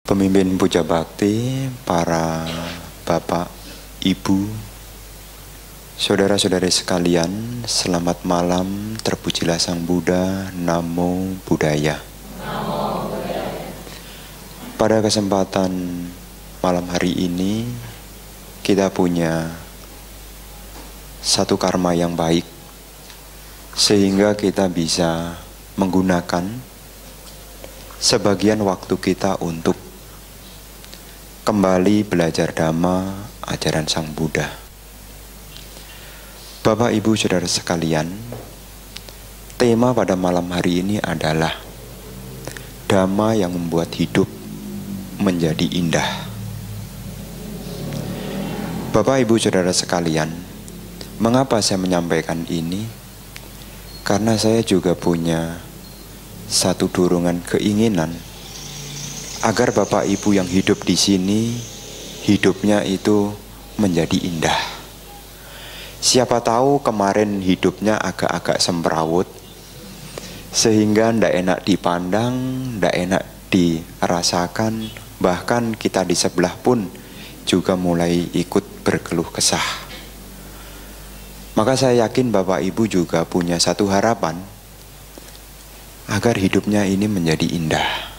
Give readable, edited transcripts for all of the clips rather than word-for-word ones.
Pemimpin puja bakti, para bapak, ibu, saudara-saudari sekalian, selamat malam, terpujilah Sang Buddha, Namo Buddhaya. Pada kesempatan malam hari ini, kita punya satu karma yang baik, sehingga kita bisa menggunakan sebagian waktu kita untuk kembali belajar Dhamma, ajaran Sang Buddha. Bapak, Ibu, Saudara sekalian, tema pada malam hari ini adalah Dhamma yang membuat hidup menjadi indah. Bapak, Ibu, Saudara sekalian, mengapa saya menyampaikan ini? Karena saya juga punya satu dorongan keinginan agar Bapak Ibu yang hidup di sini, hidupnya itu menjadi indah. Siapa tahu kemarin hidupnya agak-agak semrawut, sehingga ndak enak dipandang, ndak enak dirasakan, bahkan kita di sebelah pun juga mulai ikut berkeluh kesah. Maka saya yakin Bapak Ibu juga punya satu harapan agar hidupnya ini menjadi indah.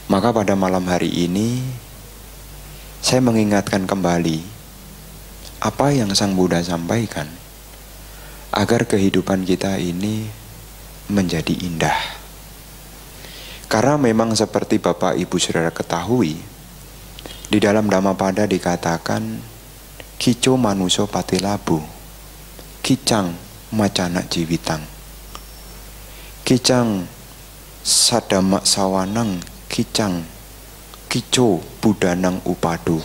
Maka pada malam hari ini saya mengingatkan kembali apa yang Sang Buddha sampaikan agar kehidupan kita ini menjadi indah. Karena memang seperti Bapak Ibu Saudara ketahui, di dalam Dhammapada dikatakan Kico manuso patilabu, kicang macana jiwitang, kicang sadamak sawanang, kicang kico budanang upadu.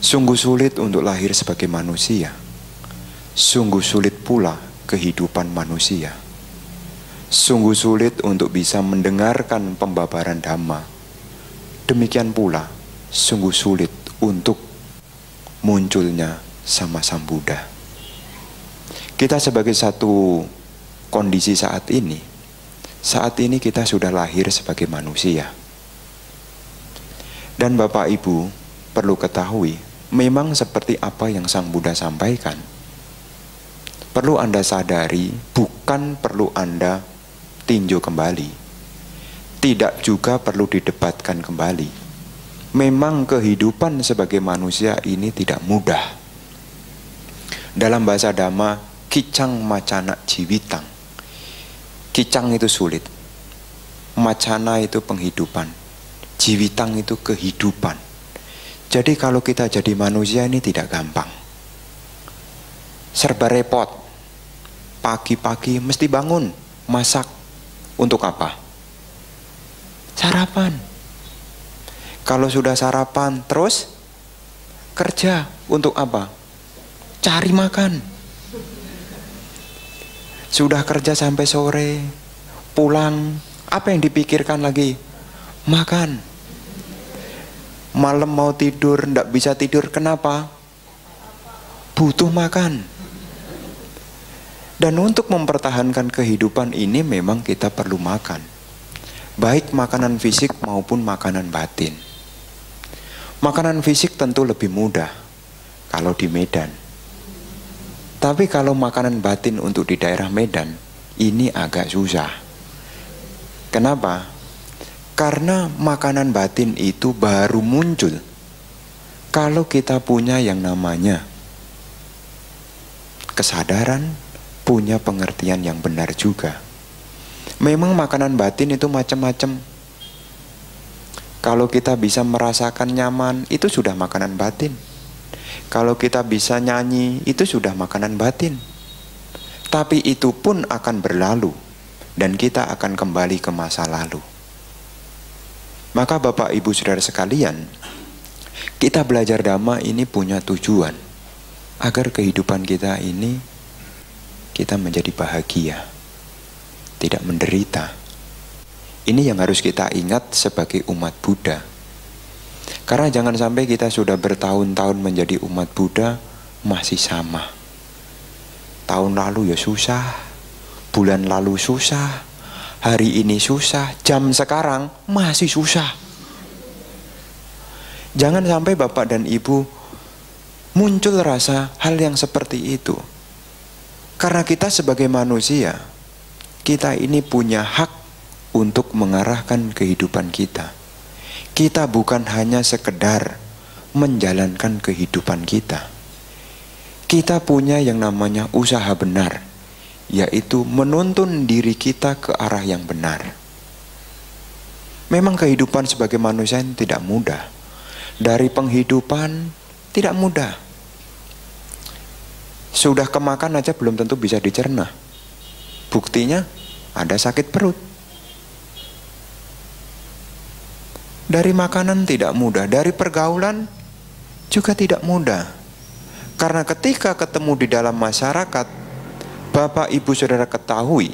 Sungguh sulit untuk lahir sebagai manusia, sungguh sulit pula kehidupan manusia. Sungguh sulit untuk bisa mendengarkan pembabaran Dhamma. Demikian pula sungguh sulit untuk munculnya sama Sang Buddha. Kita sebagai satu kondisi saat ini kita sudah lahir sebagai manusia. Dan Bapak Ibu perlu ketahui, memang seperti apa yang Sang Buddha sampaikan, perlu Anda sadari, bukan perlu Anda tinjau kembali, tidak juga perlu didebatkan kembali. Memang kehidupan sebagai manusia ini tidak mudah. Dalam bahasa Dhamma, kicang macana jiwitang. Kicang itu sulit, macana itu penghidupan, jiwitang itu kehidupan. Jadi kalau kita jadi manusia ini tidak gampang, serba repot. Pagi-pagi mesti bangun, masak. Untuk apa? Sarapan. Kalau sudah sarapan, terus kerja. Untuk apa? Cari makan. Sudah kerja sampai sore, pulang, apa yang dipikirkan lagi? Makan. Malam mau tidur, ndak bisa tidur, kenapa? Butuh makan. Dan untuk mempertahankan kehidupan ini memang kita perlu makan, baik makanan fisik maupun makanan batin. Makanan fisik tentu lebih mudah kalau di Medan. Tapi kalau makanan batin untuk di daerah Medan, ini agak susah. Kenapa? Karena makanan batin itu baru muncul kalau kita punya yang namanya kesadaran, punya pengertian yang benar juga. Memang makanan batin itu macam-macam. Kalau kita bisa merasakan nyaman, itu sudah makanan batin. Kalau kita bisa nyanyi, itu sudah makanan batin. Tapi itu pun akan berlalu, dan kita akan kembali ke masa lalu. Maka Bapak Ibu Saudara sekalian, kita belajar Dhamma ini punya tujuan agar kehidupan kita ini kita menjadi bahagia, tidak menderita. Ini yang harus kita ingat sebagai umat Buddha. Karena jangan sampai kita sudah bertahun-tahun menjadi umat Buddha masih sama. Tahun lalu ya susah, bulan lalu susah, hari ini susah, jam sekarang masih susah. Jangan sampai Bapak dan Ibu muncul rasa hal yang seperti itu. Karena kita sebagai manusia, kita ini punya hak untuk mengarahkan kehidupan kita. Kita bukan hanya sekedar menjalankan kehidupan kita. Kita punya yang namanya usaha benar, yaitu menuntun diri kita ke arah yang benar. Memang kehidupan sebagai manusia tidak mudah. Dari penghidupan tidak mudah. Sudah kemakan aja belum tentu bisa dicerna. Buktinya ada sakit perut. Dari makanan tidak mudah, dari pergaulan juga tidak mudah. Karena ketika ketemu di dalam masyarakat, Bapak Ibu Saudara ketahui,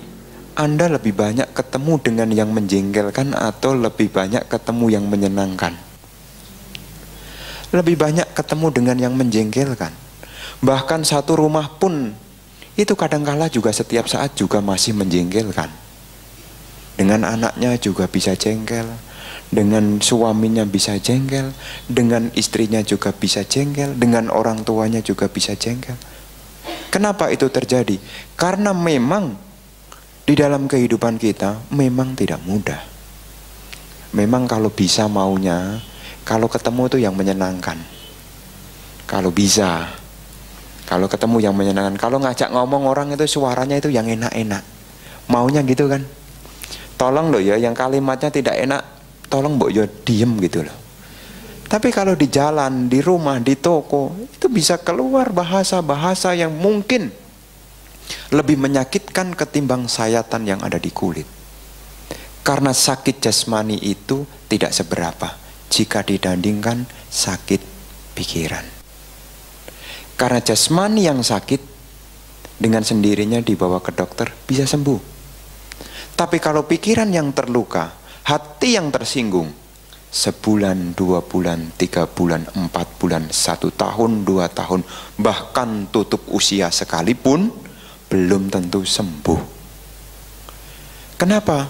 Anda lebih banyak ketemu dengan yang menjengkelkan atau lebih banyak ketemu yang menyenangkan. Lebih banyak ketemu dengan yang menjengkelkan. Bahkan satu rumah pun itu kadangkala juga setiap saat juga masih menjengkelkan. Dengan anaknya juga bisa jengkel, dengan suaminya bisa jengkel, dengan istrinya juga bisa jengkel, dengan orang tuanya juga bisa jengkel. Kenapa itu terjadi? Karena memang di dalam kehidupan kita memang tidak mudah. Memang kalau bisa maunya, kalau ketemu itu yang menyenangkan. Kalau bisa, kalau ketemu yang menyenangkan. Kalau ngajak ngomong orang itu suaranya itu yang enak-enak. Maunya gitu kan. Tolong loh ya, yang kalimatnya tidak enak, tolong mbok yo diem gitu loh. Tapi kalau di jalan, di rumah, di toko, itu bisa keluar bahasa-bahasa yang mungkin lebih menyakitkan ketimbang sayatan yang ada di kulit. Karena sakit jasmani itu tidak seberapa jika dibandingkan sakit pikiran. Karena jasmani yang sakit dengan sendirinya dibawa ke dokter bisa sembuh. Tapi kalau pikiran yang terluka, hati yang tersinggung, sebulan, 2 bulan, 3 bulan, 4 bulan, 1 tahun, 2 tahun, bahkan tutup usia sekalipun belum tentu sembuh. Kenapa?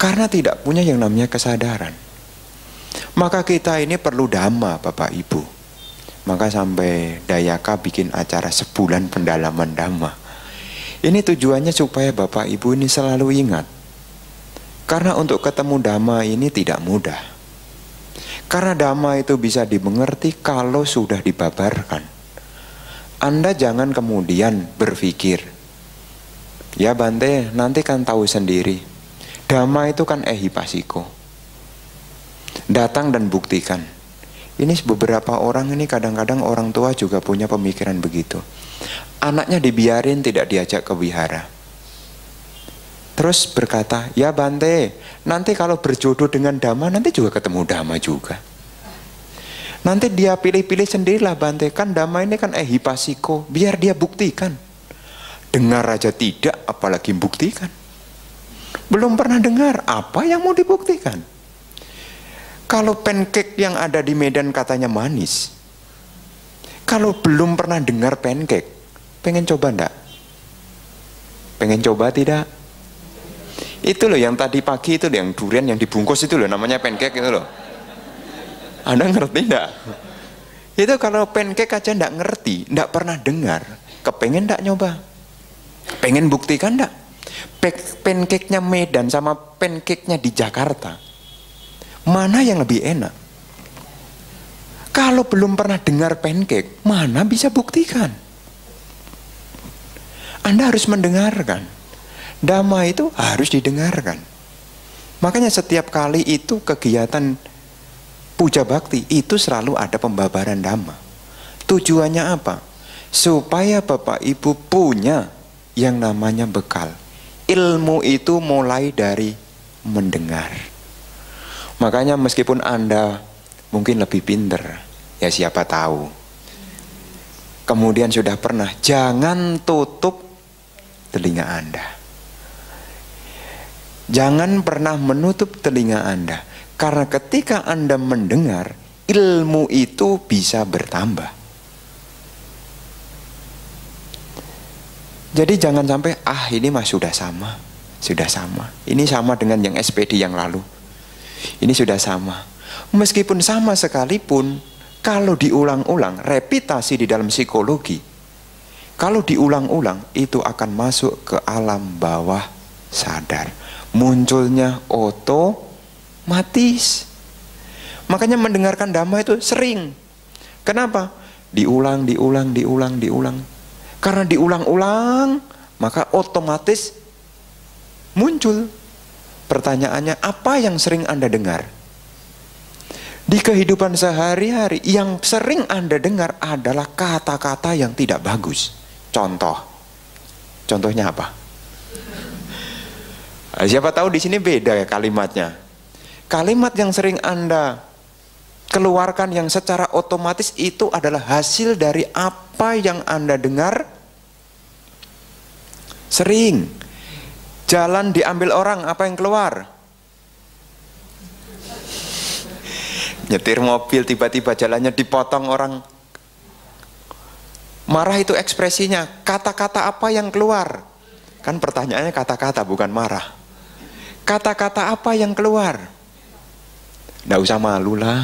Karena tidak punya yang namanya kesadaran. Maka kita ini perlu dhamma, Bapak Ibu. Maka sampai Dayaka bikin acara sebulan pendalaman dhamma. Ini tujuannya supaya Bapak Ibu ini selalu ingat. Karena untuk ketemu dhamma ini tidak mudah. Karena dhamma itu bisa dimengerti kalau sudah dibabarkan. Anda jangan kemudian berpikir, ya Bante, nanti kan tahu sendiri. Dhamma itu kan ehipasiko. Datang dan buktikan. Ini beberapa orang ini kadang-kadang orang tua juga punya pemikiran begitu. Anaknya dibiarin tidak diajak ke wihara. Terus berkata, ya Bante, nanti kalau berjodoh dengan Dhamma, nanti juga ketemu Dhamma juga. Nanti dia pilih-pilih sendirilah Bante, kan Dhamma ini kan ehipasiko, biar dia buktikan. Dengar aja tidak, apalagi buktikan. Belum pernah dengar, apa yang mau dibuktikan? Kalau pancake yang ada di Medan katanya manis, kalau belum pernah dengar pancake, pengen coba enggak? Pengen coba tidak? Itu loh yang tadi pagi itu, yang durian yang dibungkus itu loh, namanya pancake itu loh. Anda ngerti enggak? Itu kalau pancake aja enggak ngerti, enggak pernah dengar, kepengen enggak nyoba? Pengen buktikan enggak? Pancake-nya Medan sama pancake-nya di Jakarta, mana yang lebih enak? Kalau belum pernah dengar pancake, mana bisa buktikan? Anda harus mendengarkan. Dhamma itu harus didengarkan. Makanya setiap kali itu kegiatan puja bakti itu selalu ada pembabaran Dhamma. Tujuannya apa? Supaya Bapak Ibu punya yang namanya bekal. Ilmu itu mulai dari mendengar. Makanya meskipun Anda mungkin lebih pinter, ya siapa tahu. Kemudian sudah pernah, jangan tutup telinga Anda. Jangan pernah menutup telinga Anda. Karena ketika Anda mendengar, ilmu itu bisa bertambah. Jadi jangan sampai, ini mah sudah sama. Ini sama dengan yang SPD yang lalu. Ini sudah sama. Meskipun sama sekalipun, kalau diulang-ulang, repetisi di dalam psikologi, kalau diulang-ulang, itu akan masuk ke alam bawah sadar. Munculnya otomatis. Makanya mendengarkan Dhamma itu sering. Kenapa? Diulang. Karena diulang-ulang, maka otomatis muncul. Pertanyaannya, apa yang sering Anda dengar? Di kehidupan sehari-hari, yang sering Anda dengar adalah kata-kata yang tidak bagus. Contohnya apa? Siapa tahu di sini beda ya kalimatnya. Kalimat yang sering Anda keluarkan yang secara otomatis itu adalah hasil dari apa yang Anda dengar sering. Jalan diambil orang, apa yang keluar? Nyetir mobil tiba-tiba jalannya dipotong orang. Marah itu ekspresinya. Kata-kata apa yang keluar? Kan pertanyaannya kata-kata bukan marah. Kata-kata apa yang keluar? Nggak usah malu lah.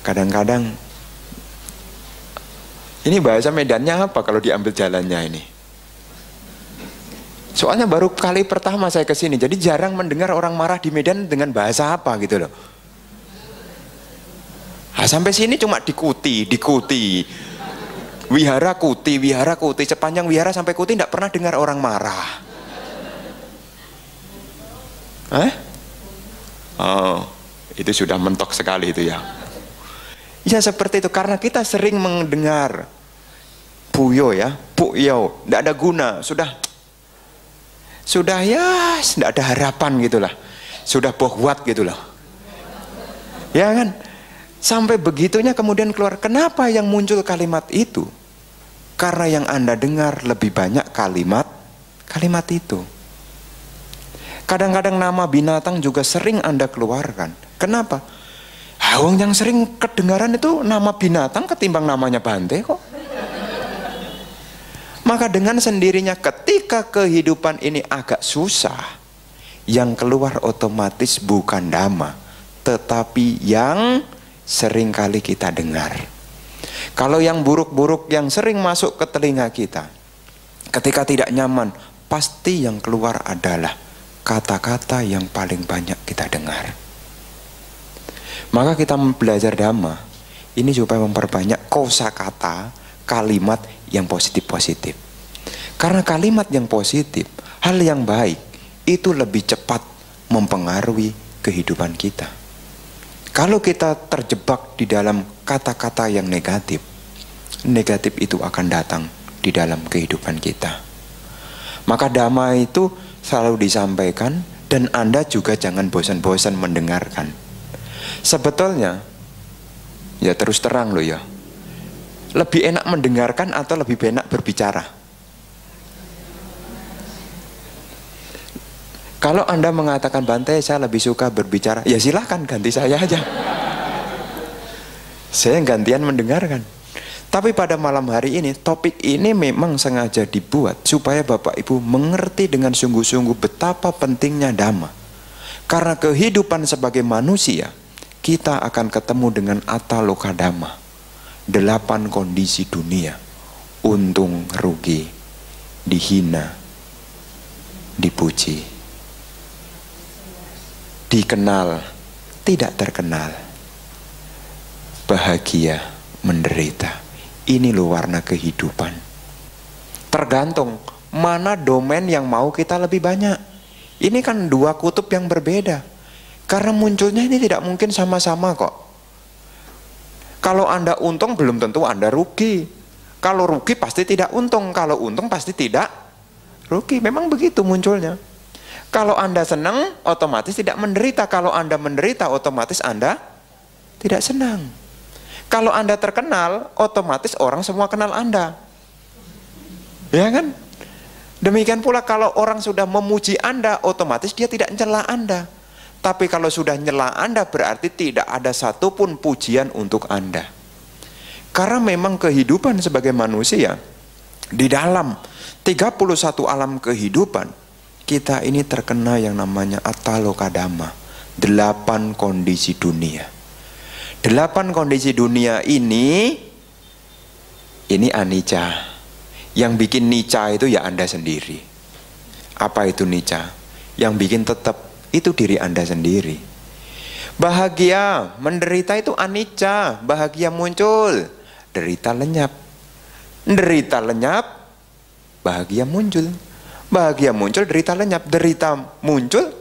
Kadang-kadang ini bahasa Medannya apa kalau diambil jalannya ini? Soalnya baru kali pertama saya kesini, jadi jarang mendengar orang marah di Medan dengan bahasa apa gitu loh. Sampai sini cuma dikuti. Wihara kuti. Sepanjang wihara sampai kuti tidak pernah dengar orang marah. Itu sudah mentok sekali itu ya. Ya seperti itu, karena kita sering mendengar puyo ya, puyo, tidak ada guna, sudah ya, tidak ada harapan gitulah, sudah bohwat gitulah, ya kan? Sampai begitunya kemudian keluar. Kenapa yang muncul kalimat itu? Karena yang Anda dengar lebih banyak kalimat itu. Kadang-kadang nama binatang juga sering Anda keluarkan. Kenapa? Yang sering kedengaran itu nama binatang ketimbang namanya Bante kok. Maka dengan sendirinya ketika kehidupan ini agak susah, yang keluar otomatis bukan Dhamma, tetapi yang sering kali kita dengar. Kalau yang buruk-buruk yang sering masuk ke telinga kita, ketika tidak nyaman, pasti yang keluar adalah kata-kata yang paling banyak kita dengar. Maka kita belajar Dhamma ini supaya memperbanyak kosakata, kalimat yang positif-positif. Karena kalimat yang positif, hal yang baik, itu lebih cepat mempengaruhi kehidupan kita. Kalau kita terjebak di dalam kata-kata yang negatif, negatif itu akan datang di dalam kehidupan kita. Maka Dhamma itu selalu disampaikan, dan Anda juga jangan bosan-bosan mendengarkan. Sebetulnya, ya terus terang loh ya, lebih enak mendengarkan atau lebih enak berbicara? Kalau Anda mengatakan, Bante saya lebih suka berbicara, ya silahkan ganti saya aja. Saya gantian mendengarkan. Tapi pada malam hari ini, topik ini memang sengaja dibuat supaya Bapak Ibu mengerti dengan sungguh-sungguh betapa pentingnya Dhamma. Karena kehidupan sebagai manusia, kita akan ketemu dengan Ataloka Dhamma, 8 kondisi dunia, untung, rugi, dihina, dipuji, dikenal, tidak terkenal, bahagia, menderita. Ini loh warna kehidupan. Tergantung mana domain yang mau kita lebih banyak. Ini kan dua kutub yang berbeda. Karena munculnya ini tidak mungkin sama-sama kok. Kalau Anda untung belum tentu Anda rugi. Kalau rugi pasti tidak untung. Kalau untung pasti tidak rugi. Memang begitu munculnya. Kalau Anda senang, otomatis tidak menderita. Kalau Anda menderita, otomatis Anda tidak senang. Kalau Anda terkenal, otomatis orang semua kenal Anda. Ya kan? Demikian pula kalau orang sudah memuji Anda, otomatis dia tidak mencela Anda. Tapi kalau sudah nyela Anda, berarti tidak ada satupun pujian untuk Anda. Karena memang kehidupan sebagai manusia, di dalam 31 alam kehidupan, kita ini terkena yang namanya Atalokadama, 8 kondisi dunia. 8 kondisi dunia ini anicca. Yang bikin nicca itu ya Anda sendiri. Apa itu nicca? Yang bikin tetap itu diri Anda sendiri. Bahagia, menderita itu anicca. Bahagia muncul, derita lenyap. Derita lenyap, bahagia muncul. Bahagia muncul, derita lenyap. Derita muncul,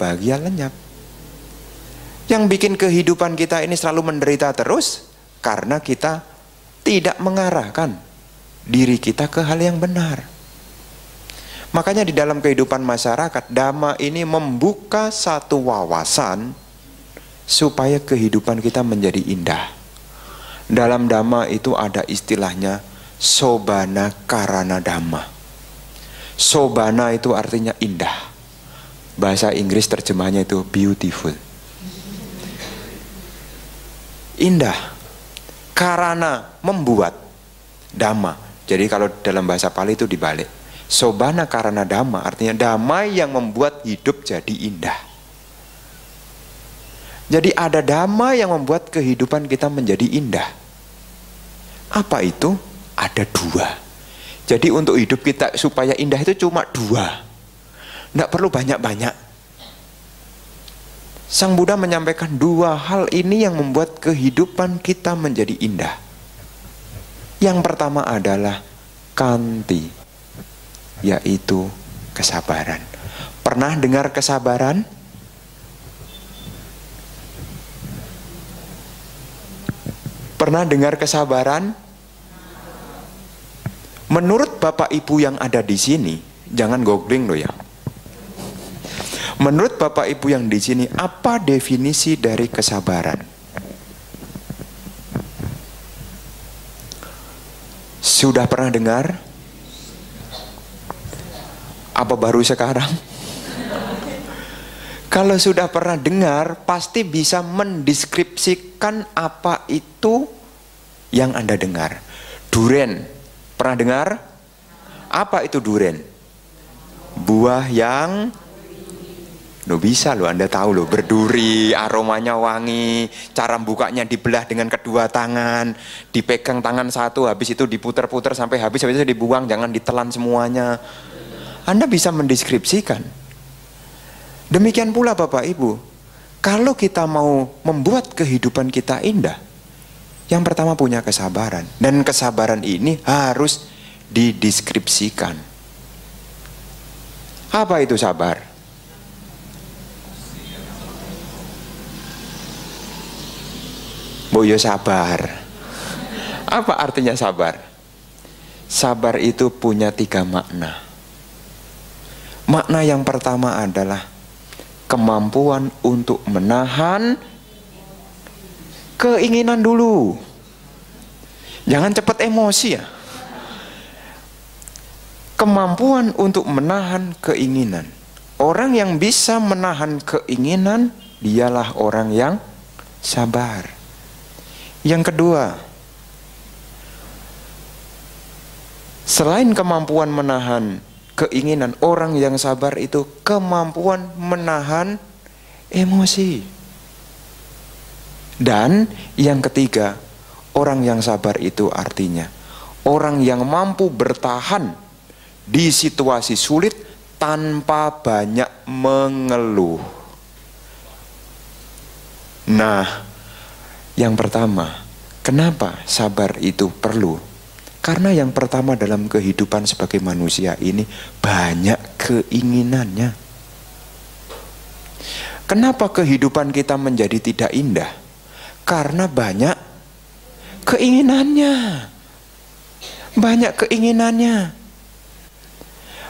bahagia lenyap. Yang bikin kehidupan kita ini selalu menderita terus karena kita tidak mengarahkan diri kita ke hal yang benar. Makanya di dalam kehidupan masyarakat, Dhamma ini membuka satu wawasan supaya kehidupan kita menjadi indah. Dalam Dhamma itu ada istilahnya Sobana Karana Dhamma. Sobana itu artinya indah. Bahasa Inggris terjemahnya itu beautiful. Indah. Karana, membuat. Dhamma. Jadi kalau dalam bahasa Pali itu dibalik. Sobana Karana Dhamma artinya Dhamma yang membuat hidup jadi indah. Jadi ada Dhamma yang membuat kehidupan kita menjadi indah. Apa itu? Ada 2. Jadi untuk hidup kita supaya indah itu cuma 2. Tidak perlu banyak-banyak. Sang Buddha menyampaikan 2 hal ini yang membuat kehidupan kita menjadi indah. Yang pertama adalah kanti, yaitu kesabaran. Pernah dengar kesabaran? Pernah dengar kesabaran? Menurut Bapak Ibu yang ada di sini, jangan googling loh ya. Menurut Bapak Ibu yang di sini, apa definisi dari kesabaran? Sudah pernah dengar? Apa baru sekarang? Kalau sudah pernah dengar, pasti bisa mendeskripsikan apa itu yang Anda dengar. Duren, pernah dengar? Apa itu duren? Buah yang bisa loh, Anda tahu loh, berduri, aromanya wangi, cara bukanya dibelah dengan kedua tangan, dipegang tangan satu, habis itu diputer-puter sampai habis itu dibuang, jangan ditelan semuanya. Anda bisa mendeskripsikan. Demikian pula Bapak Ibu, kalau kita mau membuat kehidupan kita indah, yang pertama punya kesabaran. Dan kesabaran ini harus dideskripsikan. Apa itu sabar? Boyo sabar. Apa artinya sabar? Sabar itu punya 3 makna. Makna yang pertama adalah kemampuan untuk menahan keinginan dulu. Jangan cepat emosi ya. Kemampuan untuk menahan keinginan. Orang yang bisa menahan keinginan, dialah orang yang sabar. Yang kedua, selain kemampuan menahan keinginan, orang yang sabar itu kemampuan menahan emosi. Dan yang ketiga, orang yang sabar itu artinya orang yang mampu bertahan di situasi sulit tanpa banyak mengeluh. Nah, yang pertama, kenapa sabar itu perlu? Karena yang pertama dalam kehidupan sebagai manusia ini banyak keinginannya. Kenapa kehidupan kita menjadi tidak indah? Karena banyak keinginannya. Banyak keinginannya.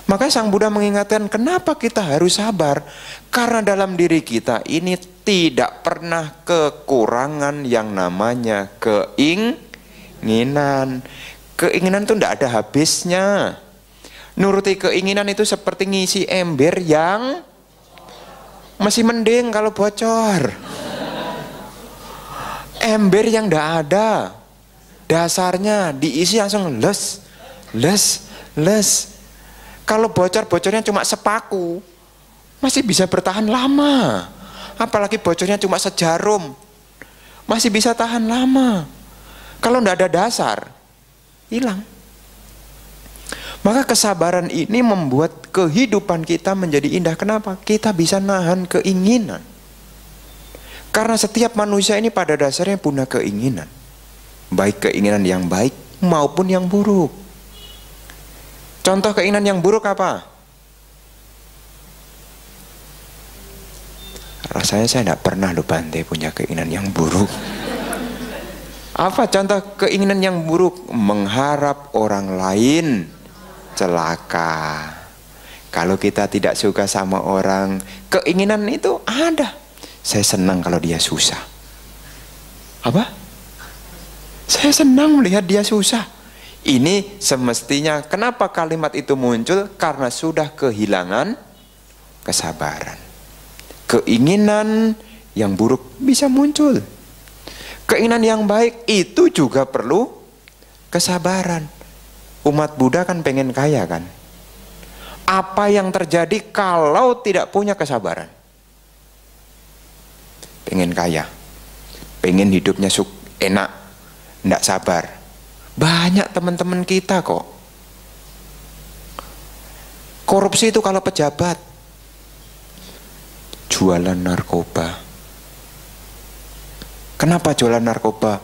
Maka Sang Buddha mengingatkan kenapa kita harus sabar? Karena dalam diri kita ini tidak pernah kekurangan yang namanya keinginan. Keinginan itu tidak ada habisnya. Nuruti keinginan itu seperti ngisi ember yang masih mending kalau bocor. Ember yang tidak ada, dasarnya diisi langsung les. Kalau bocornya cuma sepaku, masih bisa bertahan lama. Apalagi bocornya cuma sejarum, masih bisa tahan lama. Kalau tidak ada dasar, hilang. Maka kesabaran ini membuat kehidupan kita menjadi indah. Kenapa? Kita bisa nahan keinginan. Karena setiap manusia ini pada dasarnya punya keinginan. Baik keinginan yang baik maupun yang buruk. Contoh keinginan yang buruk apa? Rasanya saya tidak pernah loh Bante punya keinginan yang buruk. Apa contoh keinginan yang buruk? Mengharap orang lain celaka. Kalau kita tidak suka sama orang, keinginan itu ada. Saya senang kalau dia susah. Apa? Saya senang melihat dia susah. Ini semestinya, kenapa kalimat itu muncul? Karena sudah kehilangan kesabaran. Keinginan yang buruk bisa muncul. Keinginan yang baik itu juga perlu kesabaran. Umat Buddha kan pengen kaya kan? Apa yang terjadi kalau tidak punya kesabaran? Pengen kaya, pengen hidupnya enak, tidak sabar. Banyak teman-teman kita kok. Korupsi itu kalau pejabat, jualan narkoba. Kenapa jualan narkoba?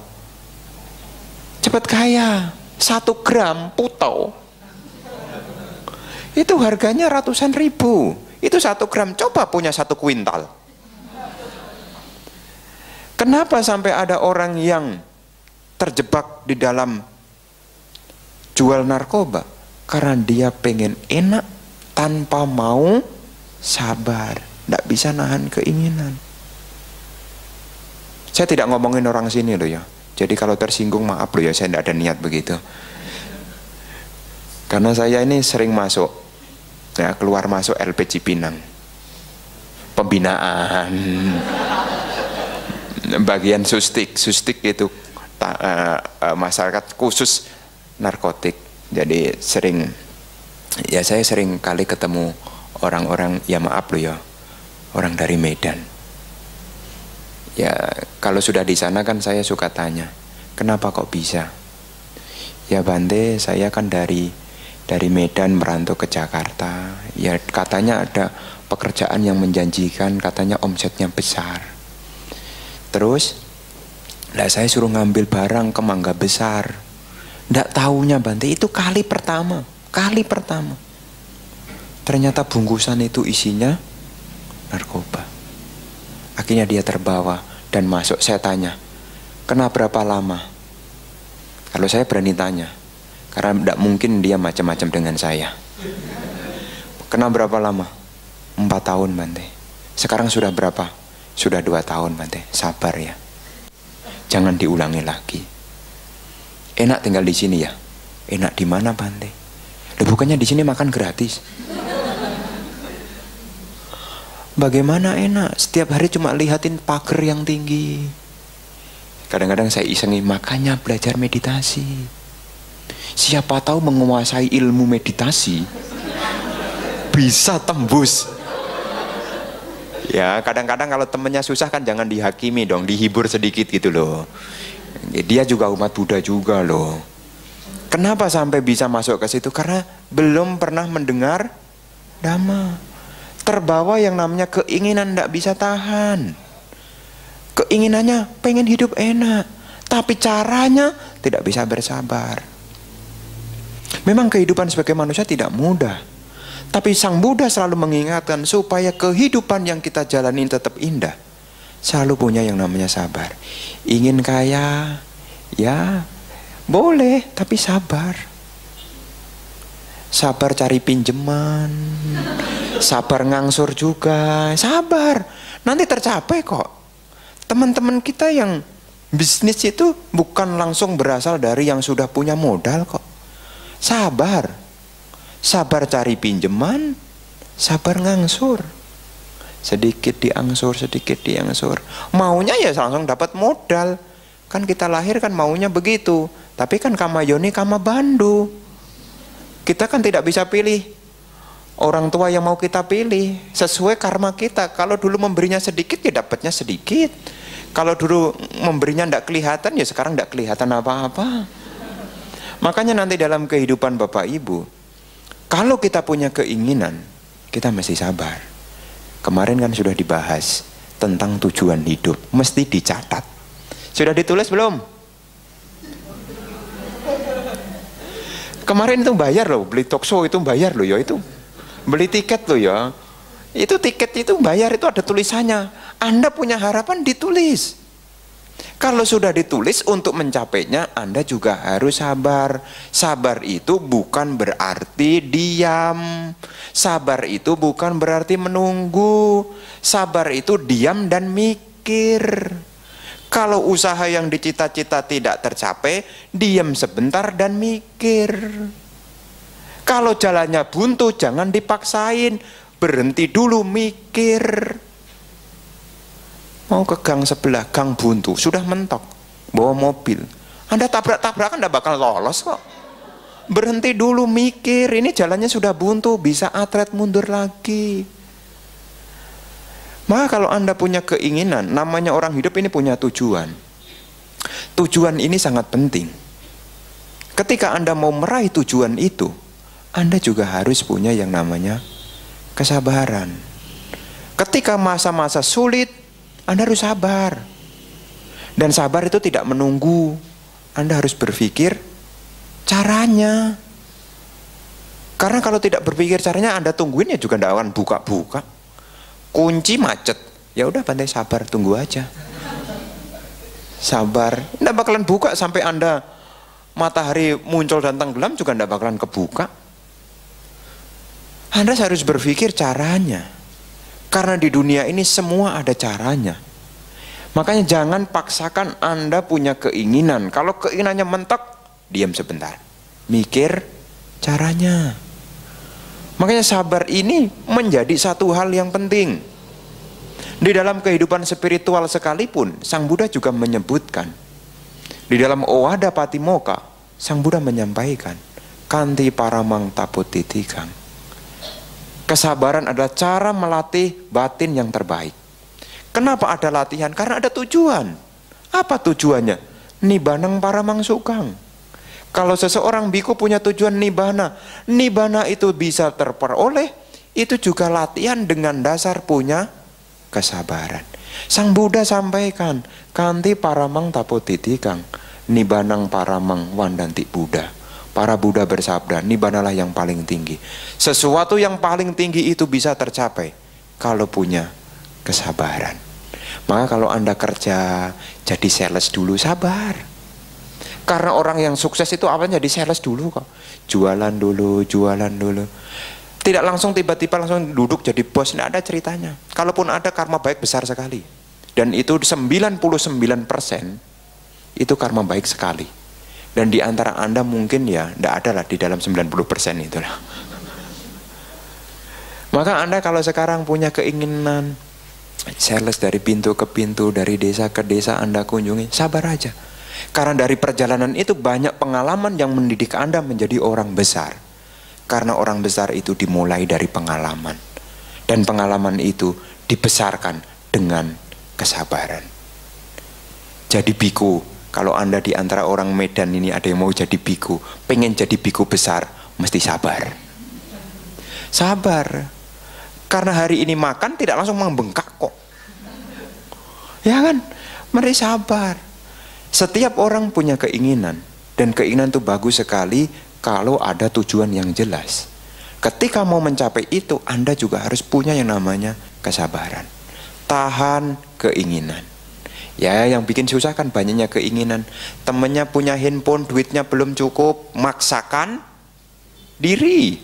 Cepat kaya. 1 gram putau itu harganya ratusan ribu. Itu 1 gram, coba punya 1 kuintal. Kenapa sampai ada orang yang terjebak di dalam jual narkoba? Karena dia pengen enak tanpa mau sabar. Tidak bisa nahan keinginan. Saya tidak ngomongin orang sini loh ya. Jadi kalau tersinggung maaf loh ya, saya tidak ada niat begitu. Karena saya ini sering masuk, ya, keluar masuk LP Cipinang. Pembinaan. Bagian sustik itu masyarakat khusus narkotik. Jadi saya sering kali ketemu orang-orang, ya maaf loh ya, orang dari Medan. Ya kalau sudah di sana kan saya suka tanya, kenapa kok bisa? Ya Bante, saya kan dari Medan merantau ke Jakarta. Ya katanya ada pekerjaan yang menjanjikan, katanya omsetnya besar. Terus, saya suruh ngambil barang ke Mangga Besar. Nggak taunya Bante, itu kali pertama. Ternyata bungkusan itu isinya narkoba. Akhirnya dia terbawa dan masuk. Saya tanya, kena berapa lama? Kalau saya berani tanya, karena tidak mungkin dia macam-macam dengan saya. Kena berapa lama? 4 tahun Bante. Sekarang sudah berapa? Sudah 2 tahun Bante. Sabar ya, jangan diulangi lagi. Enak tinggal di sini ya? Enak di mana Bante? Bukannya di sini makan gratis? Bagaimana enak? Setiap hari cuma lihatin pagar yang tinggi. Kadang-kadang saya isengi, makanya belajar meditasi. Siapa tahu menguasai ilmu meditasi bisa tembus. Ya kadang-kadang kalau temennya susah kan jangan dihakimi dong, dihibur sedikit gitu loh. Dia juga umat Buddha juga loh. Kenapa sampai bisa masuk ke situ? Karena belum pernah mendengar Dhamma. Terbawa yang namanya keinginan, tidak bisa tahan. Keinginannya pengen hidup enak, tapi caranya tidak bisa bersabar. Memang kehidupan sebagai manusia tidak mudah, tapi Sang Buddha selalu mengingatkan supaya kehidupan yang kita jalani tetap indah. Selalu punya yang namanya sabar. Ingin kaya, ya boleh, tapi sabar. Sabar cari pinjaman, sabar ngangsur juga, sabar. Nanti tercapai kok. Teman-teman kita yang bisnis itu bukan langsung berasal dari yang sudah punya modal kok. Sabar. Sabar cari pinjaman, sabar ngangsur. Sedikit diangsur, sedikit diangsur. Maunya ya langsung dapat modal. Kan kita lahir kan maunya begitu. Tapi kan kama yoni kama bandu. Kita kan tidak bisa pilih orang tua yang mau kita pilih. Sesuai karma kita. Kalau dulu memberinya sedikit, ya dapatnya sedikit. Kalau dulu memberinya tidak kelihatan, ya sekarang tidak kelihatan apa-apa. Makanya nanti dalam kehidupan Bapak Ibu, kalau kita punya keinginan, kita mesti sabar. Kemarin kan sudah dibahas tentang tujuan hidup, mesti dicatat. Sudah ditulis belum? Kemarin itu bayar loh, beli talkshow itu bayar loh ya, itu beli tiket loh ya. Itu tiket itu bayar, itu ada tulisannya. Anda punya harapan, ditulis. Kalau sudah ditulis, untuk mencapainya Anda juga harus sabar. Sabar itu bukan berarti diam. Sabar itu bukan berarti menunggu. Sabar itu diam dan mikir. Kalau usaha yang dicita-cita tidak tercapai, diam sebentar dan mikir. Kalau jalannya buntu, jangan dipaksain. Berhenti dulu mikir. Mau ke gang sebelah, gang buntu, sudah mentok, bawa mobil. Anda tabrak-tabrakan tidak bakal lolos kok. Berhenti dulu mikir, ini jalannya sudah buntu, bisa atlet mundur lagi. Maka kalau Anda punya keinginan, namanya orang hidup ini punya tujuan. Tujuan ini sangat penting. Ketika Anda mau meraih tujuan itu, Anda juga harus punya yang namanya kesabaran. Ketika masa-masa sulit, Anda harus sabar. Dan sabar itu tidak menunggu. Anda harus berpikir caranya. Karena kalau tidak berpikir caranya, Anda tungguin ya juga tidak akan buka-buka. Kunci macet, ya udah pandai sabar, tunggu aja. Sabar, tidak bakalan buka sampai Anda matahari muncul dan tenggelam juga tidak bakalan kebuka. Anda harus berpikir caranya. Karena di dunia ini semua ada caranya. Makanya jangan paksakan Anda punya keinginan. Kalau keinginannya mentok, diam sebentar. Mikir caranya. Makanya sabar ini menjadi satu hal yang penting. Di dalam kehidupan spiritual sekalipun, Sang Buddha juga menyebutkan. Di dalam Owada Patimokkha, Sang Buddha menyampaikan, Kanti paramang taputitikang. Kesabaran adalah cara melatih batin yang terbaik. Kenapa ada latihan? Karena ada tujuan. Apa tujuannya? Nibanang paramang sukang. Kalau seseorang biku punya tujuan nibbana, nibbana itu bisa terperoleh, itu juga latihan dengan dasar punya kesabaran. Sang Buddha sampaikan, Kanti paramang taputitikang, nibanang paramang wandanti Buddha. Para Buddha bersabda, nibbanalah yang paling tinggi. Sesuatu yang paling tinggi itu bisa tercapai kalau punya kesabaran. Maka kalau Anda kerja, jadi sales dulu, sabar. Karena orang yang sukses itu awalnya jadi sales dulu kok. Jualan dulu, jualan dulu. Tidak langsung tiba-tiba langsung duduk jadi bos, tidak ada ceritanya. Kalaupun ada, karma baik besar sekali. Dan itu 99% itu karma baik sekali. Dan di antara Anda mungkin ya tidak ada lah di dalam 90% itulah. Maka Anda kalau sekarang punya keinginan sales dari pintu ke pintu, dari desa ke desa Anda kunjungi, sabar aja. Karena dari perjalanan itu banyak pengalaman yang mendidik Anda menjadi orang besar. Karena orang besar itu dimulai dari pengalaman. Dan pengalaman itu dibesarkan dengan kesabaran. Jadi biku. Kalau Anda di antara orang Medan ini ada yang mau jadi biku, pengen jadi biku besar, mesti sabar. Sabar. Karena hari ini makan tidak langsung membengkak kok. Ya kan? Mari sabar. Setiap orang punya keinginan. Dan keinginan itu bagus sekali kalau ada tujuan yang jelas. Ketika mau mencapai itu, Anda juga harus punya yang namanya kesabaran. Tahan keinginan. Ya, yang bikin susah kan banyaknya keinginan. Temennya punya handphone, duitnya belum cukup, maksakan diri.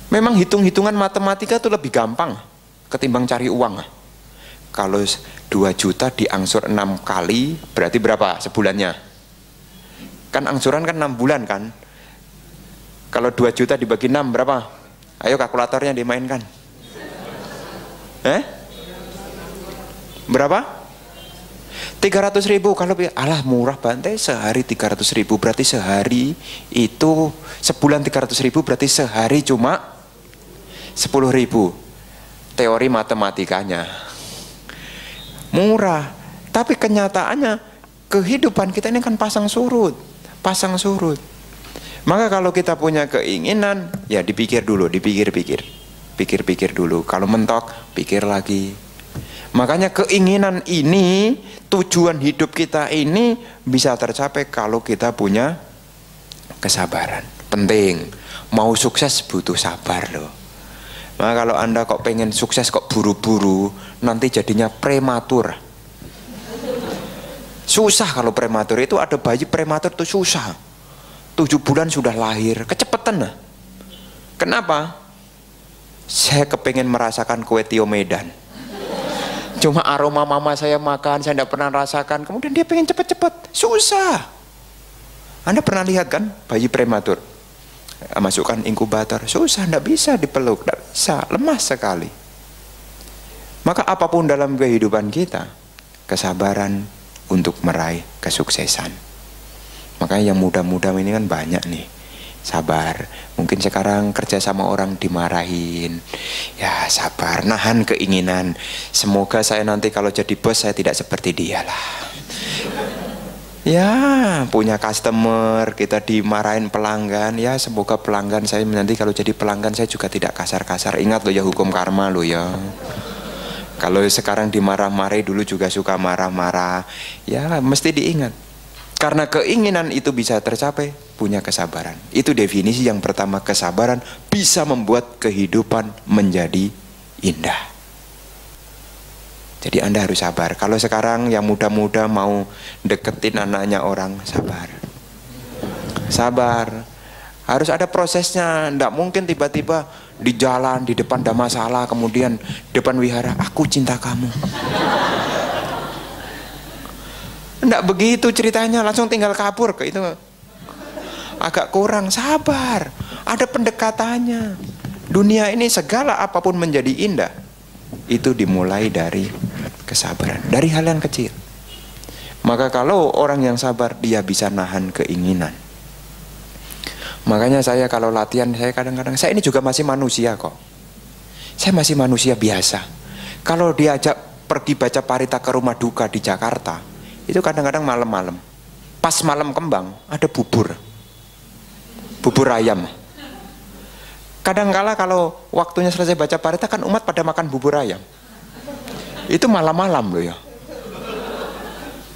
Memang hitung-hitungan matematika itu lebih gampang ketimbang cari uang. Kalau 2 juta diangsur 6 kali, berarti berapa sebulannya? Kan angsuran kan 6 bulan kan? Kalau 2 juta dibagi 6 berapa? Ayo kalkulatornya dimainkan. Berapa? 300.000 kalau alah murah Bante, sehari 300.000 berarti sehari itu sebulan 300.000 berarti sehari cuma 10.000. Teori matematikanya murah, tapi kenyataannya kehidupan kita ini kan pasang surut, pasang surut. Maka kalau kita punya keinginan, ya dipikir dulu, pikir dulu. Kalau mentok, pikir lagi. Makanya keinginan ini, tujuan hidup kita ini bisa tercapai kalau kita punya kesabaran. Penting, mau sukses butuh sabar loh. Maka kalau Anda kok pengen sukses kok buru-buru, nanti jadinya prematur. Susah kalau prematur, itu ada bayi prematur itu susah. 7 bulan sudah lahir, kecepatan lah. Kenapa? Saya kepengen merasakan kue Tio Medan. Cuma aroma mama saya makan, saya tidak pernah rasakan. Kemudian dia pengen cepet-cepet, susah. Anda pernah lihat kan bayi prematur? Masukkan inkubator, susah, tidak bisa dipeluk, tidak bisa, lemah sekali. Maka apapun dalam kehidupan kita, kesabaran untuk meraih kesuksesan. Makanya yang muda-muda ini kan banyak nih, sabar. Mungkin sekarang kerja sama orang dimarahin, ya sabar, nahan keinginan. Semoga saya nanti kalau jadi bos saya tidak seperti dia lah. Ya punya customer, kita dimarahin pelanggan, ya semoga pelanggan saya nanti kalau jadi pelanggan saya juga tidak kasar-kasar. Ingat loh ya hukum karma loh ya. Kalau sekarang dimarah-marahi, dulu juga suka marah-marah, ya mesti diingat. Karena keinginan itu bisa tercapai, punya kesabaran. Itu definisi yang pertama, kesabaran bisa membuat kehidupan menjadi indah. Jadi Anda harus sabar. Kalau sekarang yang muda-muda mau deketin anaknya orang, sabar. Sabar. Harus ada prosesnya. Tidak mungkin tiba-tiba di jalan, di depan ada masalah, kemudian depan wihara, aku cinta kamu. Enggak begitu ceritanya, langsung tinggal kabur ke itu. Agak kurang, sabar. Ada pendekatannya. Dunia ini segala apapun menjadi indah, itu dimulai dari kesabaran, dari hal yang kecil. Maka kalau orang yang sabar, dia bisa nahan keinginan. Makanya saya kalau latihan, saya kadang-kadang, saya ini juga masih manusia kok. Saya masih manusia biasa. Kalau diajak pergi baca parita ke rumah duka di Jakarta, itu kadang-kadang malam-malam, pas malam kembang ada bubur ayam. Kadang-kala kalau waktunya selesai baca parita kan umat pada makan bubur ayam. Itu malam-malam loh ya.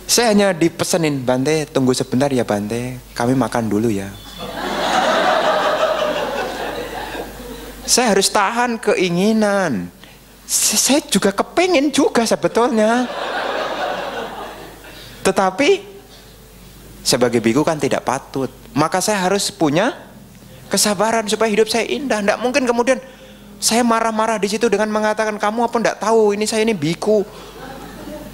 Saya hanya dipesenin, Bante tunggu sebentar ya Bante, kami makan dulu ya. Saya harus tahan keinginan. Saya juga kepengen juga sebetulnya. Tetapi sebagai biku kan tidak patut. Maka saya harus punya kesabaran supaya hidup saya indah. Tidak mungkin kemudian saya marah-marah di situ dengan mengatakan kamu apa tidak tahu ini saya ini biku.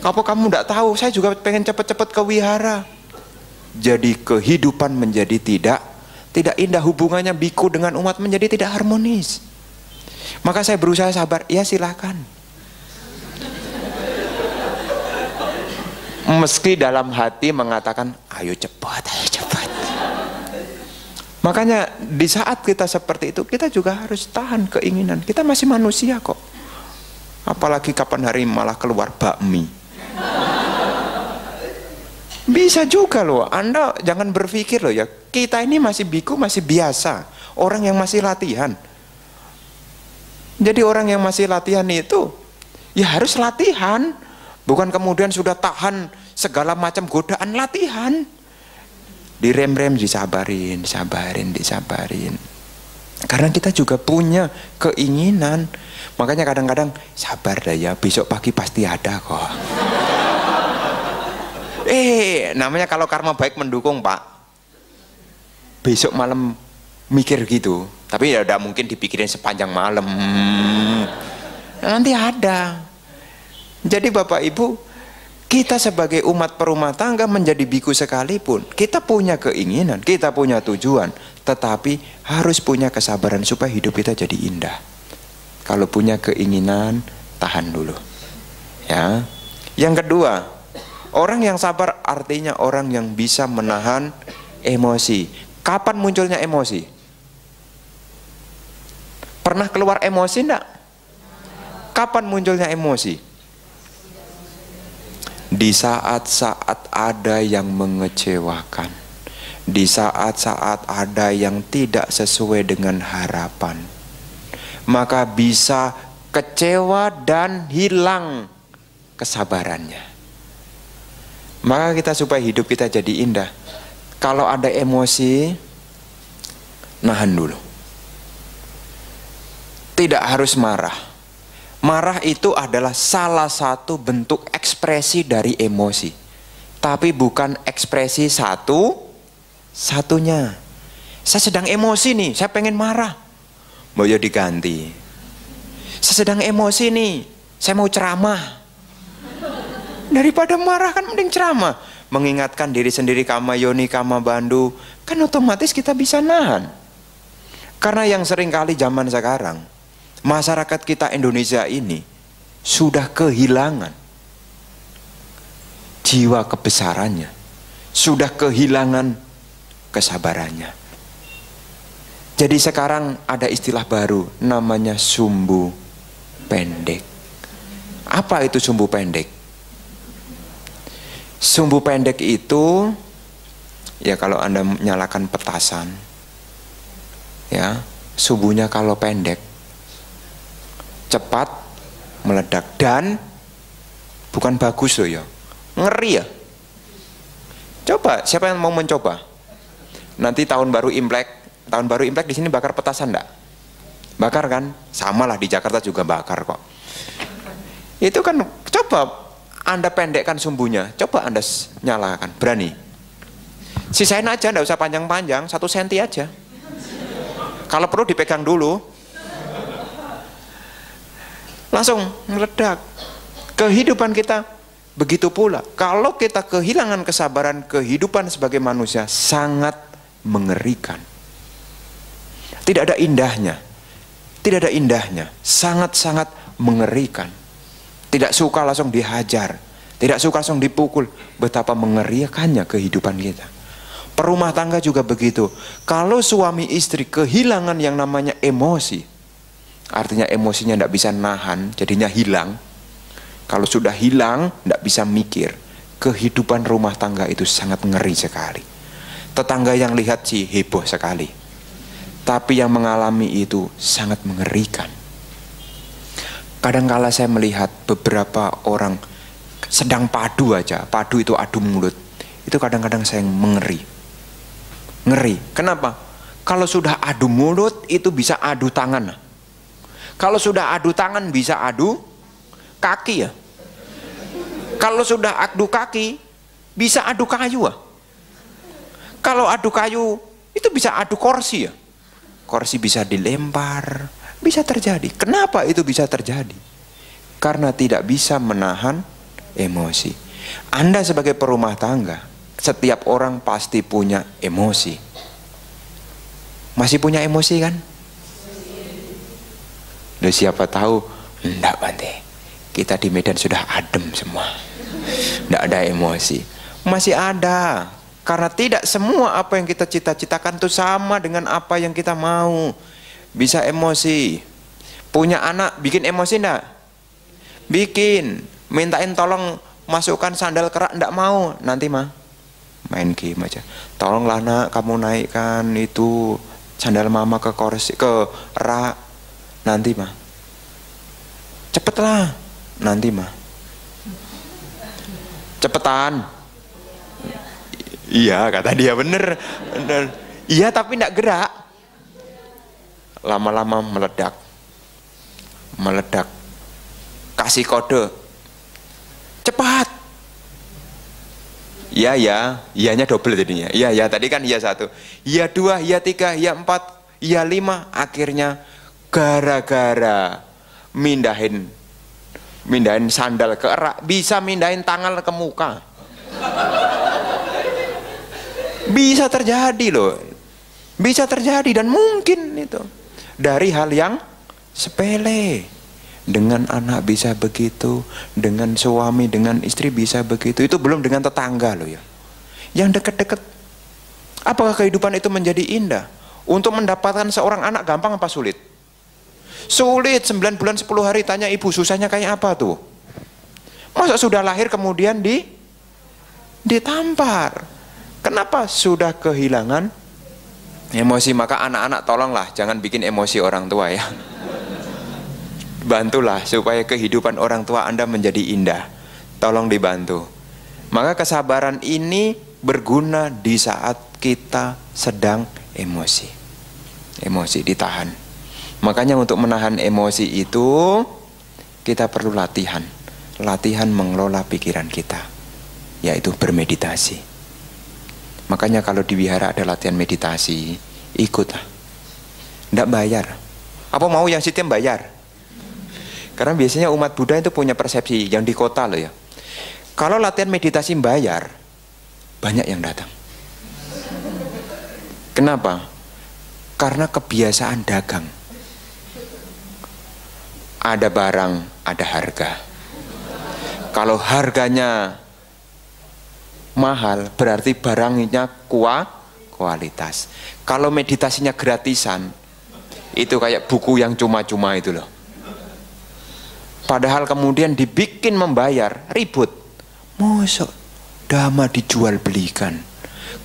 Apa kamu tidak tahu? Saya juga pengen cepat-cepat ke wihara. Jadi kehidupan menjadi tidak indah, hubungannya biku dengan umat menjadi tidak harmonis. Maka saya berusaha sabar. Ya silakan. Meski dalam hati mengatakan, ayo cepat, ayo cepat. Makanya di saat kita seperti itu, kita juga harus tahan keinginan. Kita masih manusia kok. Apalagi kapan hari malah keluar bakmi. Bisa juga loh, Anda jangan berpikir loh ya, kita ini masih biku, masih biasa. Orang yang masih latihan. Jadi orang yang masih latihan itu, ya harus latihan. Bukan kemudian sudah tahan segala macam godaan, latihan. Direm-rem, disabarin. Karena kita juga punya keinginan. Makanya kadang-kadang sabar dah ya, besok pagi pasti ada kok. Namanya kalau karma baik mendukung Pak. Besok malam mikir gitu. Tapi ya udah mungkin dipikirin sepanjang malam. Nanti ada. Jadi Bapak Ibu, kita sebagai umat perumah tangga menjadi biku sekalipun, kita punya keinginan, kita punya tujuan, tetapi harus punya kesabaran supaya hidup kita jadi indah. Kalau punya keinginan, tahan dulu. Ya. Yang kedua, Orang yang sabar artinya orang yang bisa menahan emosi. Kapan munculnya emosi? Pernah keluar emosi enggak? Kapan munculnya emosi? Di saat-saat ada yang mengecewakan, di saat-saat ada yang tidak sesuai dengan harapan, maka bisa kecewa dan hilang kesabarannya. Maka kita supaya hidup kita jadi indah, kalau ada emosi, nahan dulu. Tidak harus marah. Marah itu adalah salah satu bentuk ekspresi dari emosi, tapi bukan ekspresi satunya. Saya sedang emosi nih, saya pengen marah, mau ya diganti. Saya sedang emosi nih, saya mau ceramah. Daripada marah kan mending ceramah. Mengingatkan diri sendiri, kama yoni kama bandu, kan otomatis kita bisa nahan. Karena yang sering kali zaman sekarang, masyarakat kita Indonesia ini sudah kehilangan jiwa kebesarannya, sudah kehilangan kesabarannya. Jadi sekarang ada istilah baru namanya sumbu pendek. Apa itu sumbu pendek? Sumbu pendek itu, ya kalau Anda nyalakan petasan, ya sumbunya kalau pendek, cepat meledak dan bukan bagus loh ya, ngeri ya. Coba, siapa yang mau mencoba? Nanti tahun baru Imlek di sini bakar petasan enggak? Bakar kan? Sama lah di Jakarta juga bakar kok. Itu kan, coba Anda pendekkan sumbunya, coba Anda nyalakan, berani? Sisain aja, enggak usah panjang-panjang, 1 senti aja. Kalau perlu dipegang dulu, langsung meledak. Kehidupan kita begitu pula. Kalau kita kehilangan kesabaran, kehidupan sebagai manusia sangat mengerikan. Tidak ada indahnya. Tidak ada indahnya. Sangat-sangat mengerikan. Tidak suka langsung dihajar, tidak suka langsung dipukul. Betapa mengerikannya kehidupan kita. Perumah tangga juga begitu. Kalau suami istri kehilangan yang namanya emosi, artinya emosinya tidak bisa nahan, jadinya hilang. Kalau sudah hilang, tidak bisa mikir. Kehidupan rumah tangga itu sangat ngeri sekali. Tetangga yang lihat sih heboh sekali, tapi yang mengalami itu sangat mengerikan. Kadangkala saya melihat beberapa orang sedang padu aja, padu itu adu mulut. Itu kadang-kadang saya mengeri. Ngeri, kenapa? Kalau sudah adu mulut itu bisa adu tangan. Kalau sudah adu tangan bisa adu kaki ya. Kalau sudah adu kaki bisa adu kayu ya. Kalau adu kayu itu bisa adu kursi ya. Kursi bisa dilempar, bisa terjadi. Kenapa itu bisa terjadi? Karena tidak bisa menahan emosi. Anda sebagai perumah tangga, setiap orang pasti punya emosi. Masih punya emosi kan? Loh, siapa tahu enggak Bante, kita di Medan sudah adem semua, enggak ada emosi. Masih ada. Karena tidak semua apa yang kita cita-citakan itu sama dengan apa yang kita mau. Bisa emosi. Punya anak bikin emosi enggak? Bikin. Mintain tolong masukkan sandal kerak enggak mau. Nanti mah main game aja. Tolonglah nak, kamu naikkan itu sandal mama ke kursi, ke rak. Nanti mah. Cepetlah. Nanti mah. Cepetan. Iya kata dia, bener. Iya tapi enggak gerak. Lama-lama meledak. Meledak. Kasih kode. Cepat. Iya ya, iyanya double jadinya. Iya ya, tadi kan iya 1. Iya 2, iya 3, iya 4, iya 5. Akhirnya gara-gara mindahin sandal ke erak, bisa mindahin tangan ke muka. Bisa terjadi loh. Bisa terjadi dan mungkin itu dari hal yang sepele. dengan anak bisa begitu, dengan suami, dengan istri bisa begitu. Itu belum dengan tetangga loh ya. Yang deket-deket. Apakah kehidupan itu menjadi indah? Untuk mendapatkan seorang anak gampang apa sulit? Sulit. 9 bulan 10 hari tanya ibu susahnya kayak apa tuh? Masa sudah lahir kemudian ditampar? Kenapa? Sudah kehilangan emosi. Maka anak-anak tolonglah jangan bikin emosi orang tua ya. Bantulah supaya kehidupan orang tua Anda menjadi indah. Tolong dibantu. Maka kesabaran ini berguna di saat kita sedang emosi. Emosi ditahan. Makanya untuk menahan emosi itu kita perlu latihan. Latihan mengelola pikiran kita, yaitu bermeditasi. Makanya kalau di wihara ada latihan meditasi, ikutlah. Tidak bayar. Apa mau yang sistem bayar? Karena biasanya umat Buddha itu punya persepsi yang di kota loh ya. Kalau latihan meditasi bayar, banyak yang datang. Kenapa? Karena kebiasaan dagang. Ada barang, ada harga. Kalau harganya mahal, berarti barangnya kualitas. Kalau meditasinya gratisan, itu kayak buku yang cuma-cuma itu loh. Padahal kemudian dibikin membayar, ribut. Mosok dhamma dijual belikan,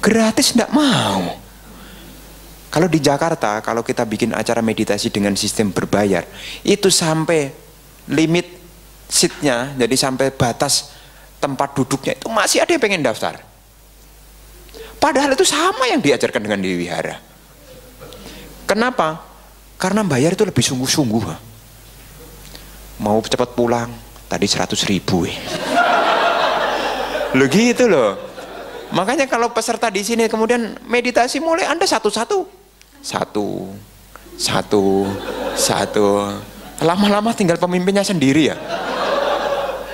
gratis ndak mau. Kalau di Jakarta, kalau kita bikin acara meditasi dengan sistem berbayar, itu sampai limit seatnya, jadi sampai batas tempat duduknya itu masih ada yang pengen daftar. Padahal itu sama yang diajarkan dengan di wihara. Kenapa? Karena bayar itu lebih sungguh-sungguh. Mau cepat pulang, tadi 100.000. Loh gitu loh. Makanya kalau peserta di sini kemudian meditasi mulai Anda satu-satu. Satu. Lama-lama tinggal pemimpinnya sendiri ya.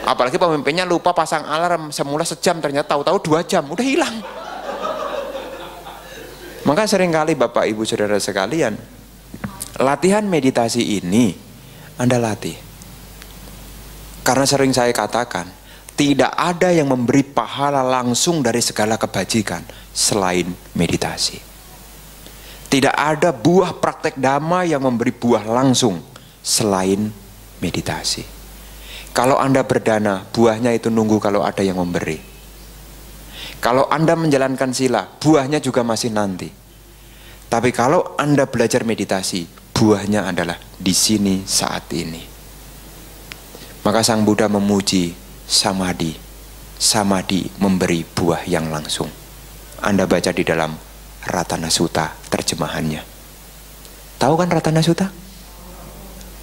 Apalagi pemimpinnya lupa pasang alarm, semula sejam ternyata tahu-tahu 2 jam, udah hilang. Maka seringkali Bapak Ibu Saudara sekalian, latihan meditasi ini Anda latih. Karena sering saya katakan, tidak ada yang memberi pahala langsung dari segala kebajikan selain meditasi. Tidak ada buah praktek dhamma yang memberi buah langsung selain meditasi. Kalau Anda berdana, buahnya itu nunggu kalau ada yang memberi. Kalau Anda menjalankan sila, buahnya juga masih nanti. Tapi kalau Anda belajar meditasi, buahnya adalah di sini saat ini. Maka Sang Buddha memuji samadhi. Samadhi memberi buah yang langsung. Anda baca di dalam Ratana Sutta terjemahannya. Tahu kan Ratana Sutta?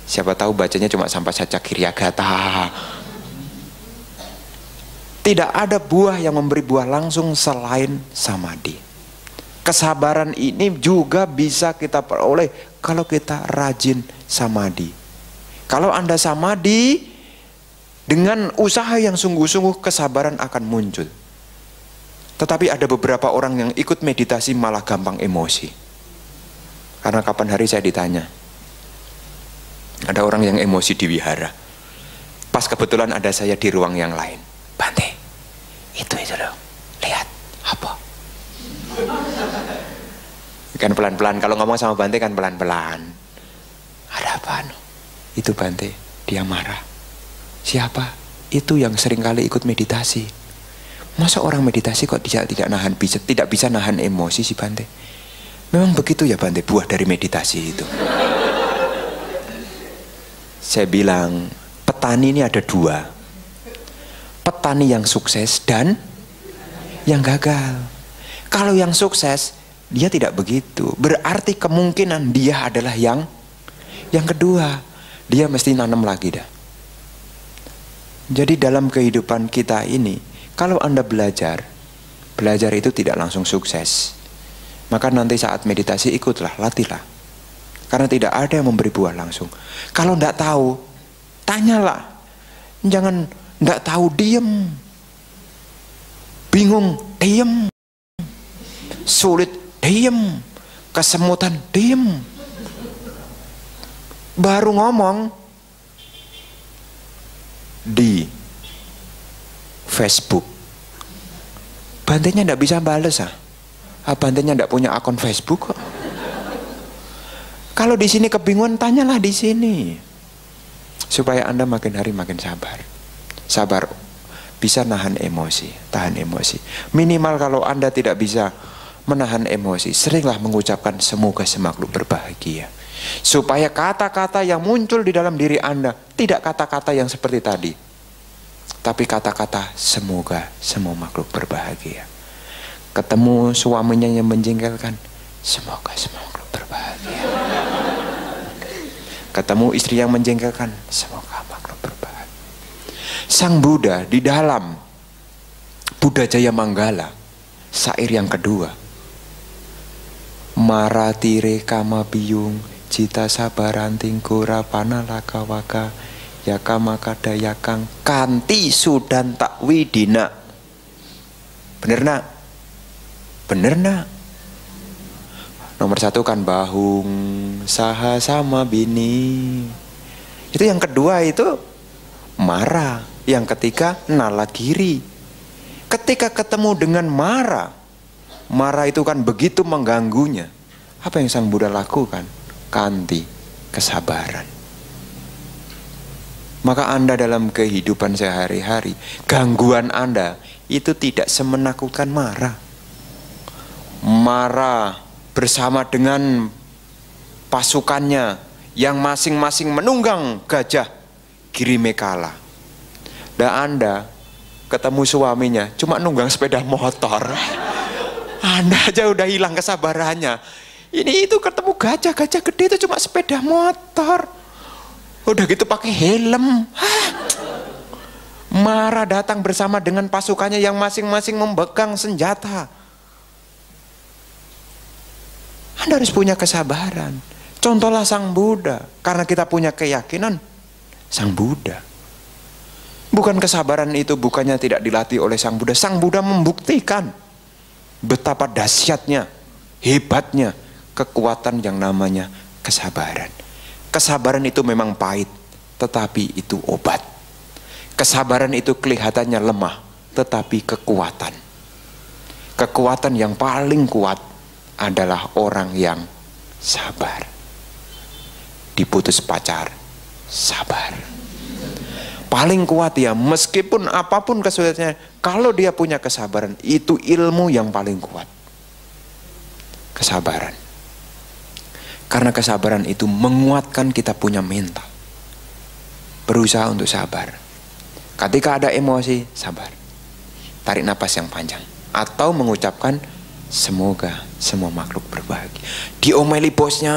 Siapa tahu bacanya cuma sampai saja Kiryagata. Tidak ada buah yang memberi buah langsung selain samadhi. Kesabaran ini juga bisa kita peroleh kalau kita rajin samadhi. Kalau Anda samadhi dengan usaha yang sungguh-sungguh, kesabaran akan muncul. Tetapi ada beberapa orang yang ikut meditasi malah gampang emosi. Karena kapan hari saya ditanya, ada orang yang emosi di wihara. Pas kebetulan ada saya di ruang yang lain. Bante, itu loh, lihat, apa? Kan pelan-pelan, kalau ngomong sama Bante kan pelan-pelan. Ada apa? Itu Bante, dia marah. Siapa? Itu yang sering kali ikut meditasi. Masa orang meditasi kok tidak bisa nahan emosi sih Bante? Memang begitu ya Bante, buah dari meditasi itu. Saya bilang, petani ini ada 2. Petani yang sukses dan yang gagal. Kalau yang sukses, dia tidak begitu. Berarti kemungkinan dia adalah yang kedua. Dia mesti nanam lagi dah. Jadi dalam kehidupan kita ini, kalau Anda belajar itu tidak langsung sukses. Maka nanti saat meditasi ikutlah, latihlah. Karena tidak ada yang memberi buah langsung. Kalau tidak tahu, tanyalah. Jangan tidak tahu, diem. Bingung, diem. Sulit, diem. Kesemutan, diem. Baru ngomong, di Facebook. Bantenya tidak bisa bales Bantenya tidak punya akun Facebook kok. Kalau di sini kebingungan, tanyalah di sini. Supaya Anda makin hari makin sabar. Sabar, bisa nahan emosi, tahan emosi. Minimal kalau Anda tidak bisa menahan emosi, seringlah mengucapkan semoga semakhluk berbahagia. Supaya kata-kata yang muncul di dalam diri Anda tidak kata-kata yang seperti tadi, tapi kata-kata semoga semua makhluk berbahagia. Ketemu suaminya yang menjengkelkan, semoga semua makhluk berbahagia. Ketemu istri yang menjengkelkan, semoga makhluk berbahagia. Sang Buddha di dalam Buddha Jaya Manggala, syair yang kedua, Maratire kama biyung cita sabaranting kura panalaka waka yakamakada yakang kanti sudan tak widina. Bener nak? Bener nak? Nomor satu kan bahung saha sama bini. Itu yang kedua itu marah. Yang ketiga nalagiri. Ketika ketemu dengan marah, marah itu kan begitu mengganggunya. Apa yang Sang Buddha lakukan? Kanti, kesabaran. Maka Anda dalam kehidupan sehari-hari, gangguan Anda itu tidak semenakutkan marah. Marah bersama dengan pasukannya yang masing-masing menunggang gajah Girimekala. Dan Anda ketemu suaminya cuma nunggang sepeda motor. Anda aja udah hilang kesabarannya. Ini itu ketemu gajah gede itu cuma sepeda motor. Udah gitu pakai helm. Marah datang bersama dengan pasukannya yang masing-masing memegang senjata. Anda harus punya kesabaran. Contohlah Sang Buddha. Karena kita punya keyakinan Sang Buddha. Bukan kesabaran itu bukannya tidak dilatih oleh Sang Buddha. Sang Buddha membuktikan betapa dahsyatnya, hebatnya kekuatan yang namanya kesabaran. Kesabaran itu memang pahit, tetapi itu obat. Kesabaran itu kelihatannya lemah, tetapi kekuatan. Kekuatan yang paling kuat adalah orang yang sabar. Diputus pacar, sabar. Paling kuat ya, meskipun apapun kesulitannya, kalau dia punya kesabaran, itu ilmu yang paling kuat. Kesabaran. Karena kesabaran itu menguatkan kita punya mental. Berusaha untuk sabar. Ketika ada emosi, sabar. Tarik napas yang panjang. Atau mengucapkan semoga semua makhluk berbahagia. Diomeli bosnya,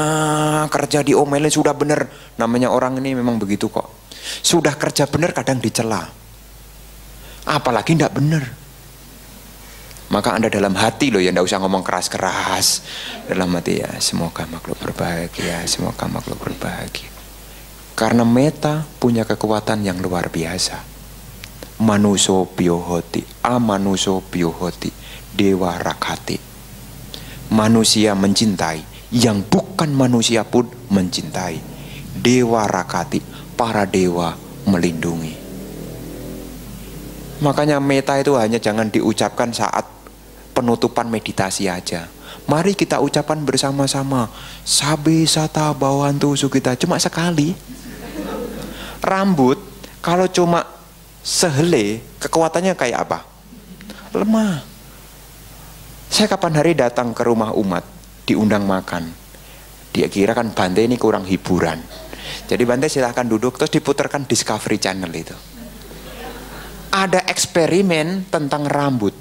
kerja diomeli sudah benar. Namanya orang ini memang begitu kok. Sudah kerja benar kadang dicela. Apalagi tidak benar. Maka Anda dalam hati loh ya, tidak usah ngomong keras-keras. Dalam hati ya, semoga makhluk berbahagia, semoga makhluk berbahagia. Karena meta punya kekuatan yang luar biasa. Manuso biohoti, amanuso biohoti, dewa rakhati. Manusia mencintai, yang bukan manusia pun mencintai. Dewa rakhati, para dewa melindungi. Makanya meta itu hanya jangan diucapkan saat penutupan meditasi aja. Mari kita ucapkan bersama-sama. Sabe sata bawantu sukita. Cuma sekali. Rambut kalau cuma sehelai, kekuatannya kayak apa? Lemah. Saya kapan hari datang ke rumah umat, diundang makan. Dia kira kan Bante ini kurang hiburan. Jadi Bante silahkan duduk, terus diputarkan Discovery Channel itu. Ada eksperimen tentang rambut.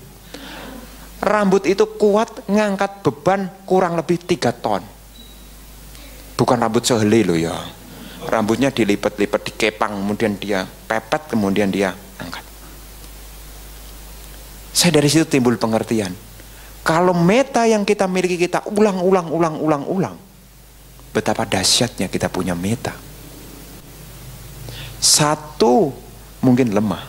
Rambut itu kuat ngangkat beban kurang lebih 3 ton. Bukan rambut sehelai loh ya. Rambutnya dilipat-lipat, dikepang, kemudian dia pepet, kemudian dia angkat. Saya dari situ timbul pengertian. Kalau meta yang kita miliki kita ulang, betapa dahsyatnya kita punya meta. Satu mungkin lemah.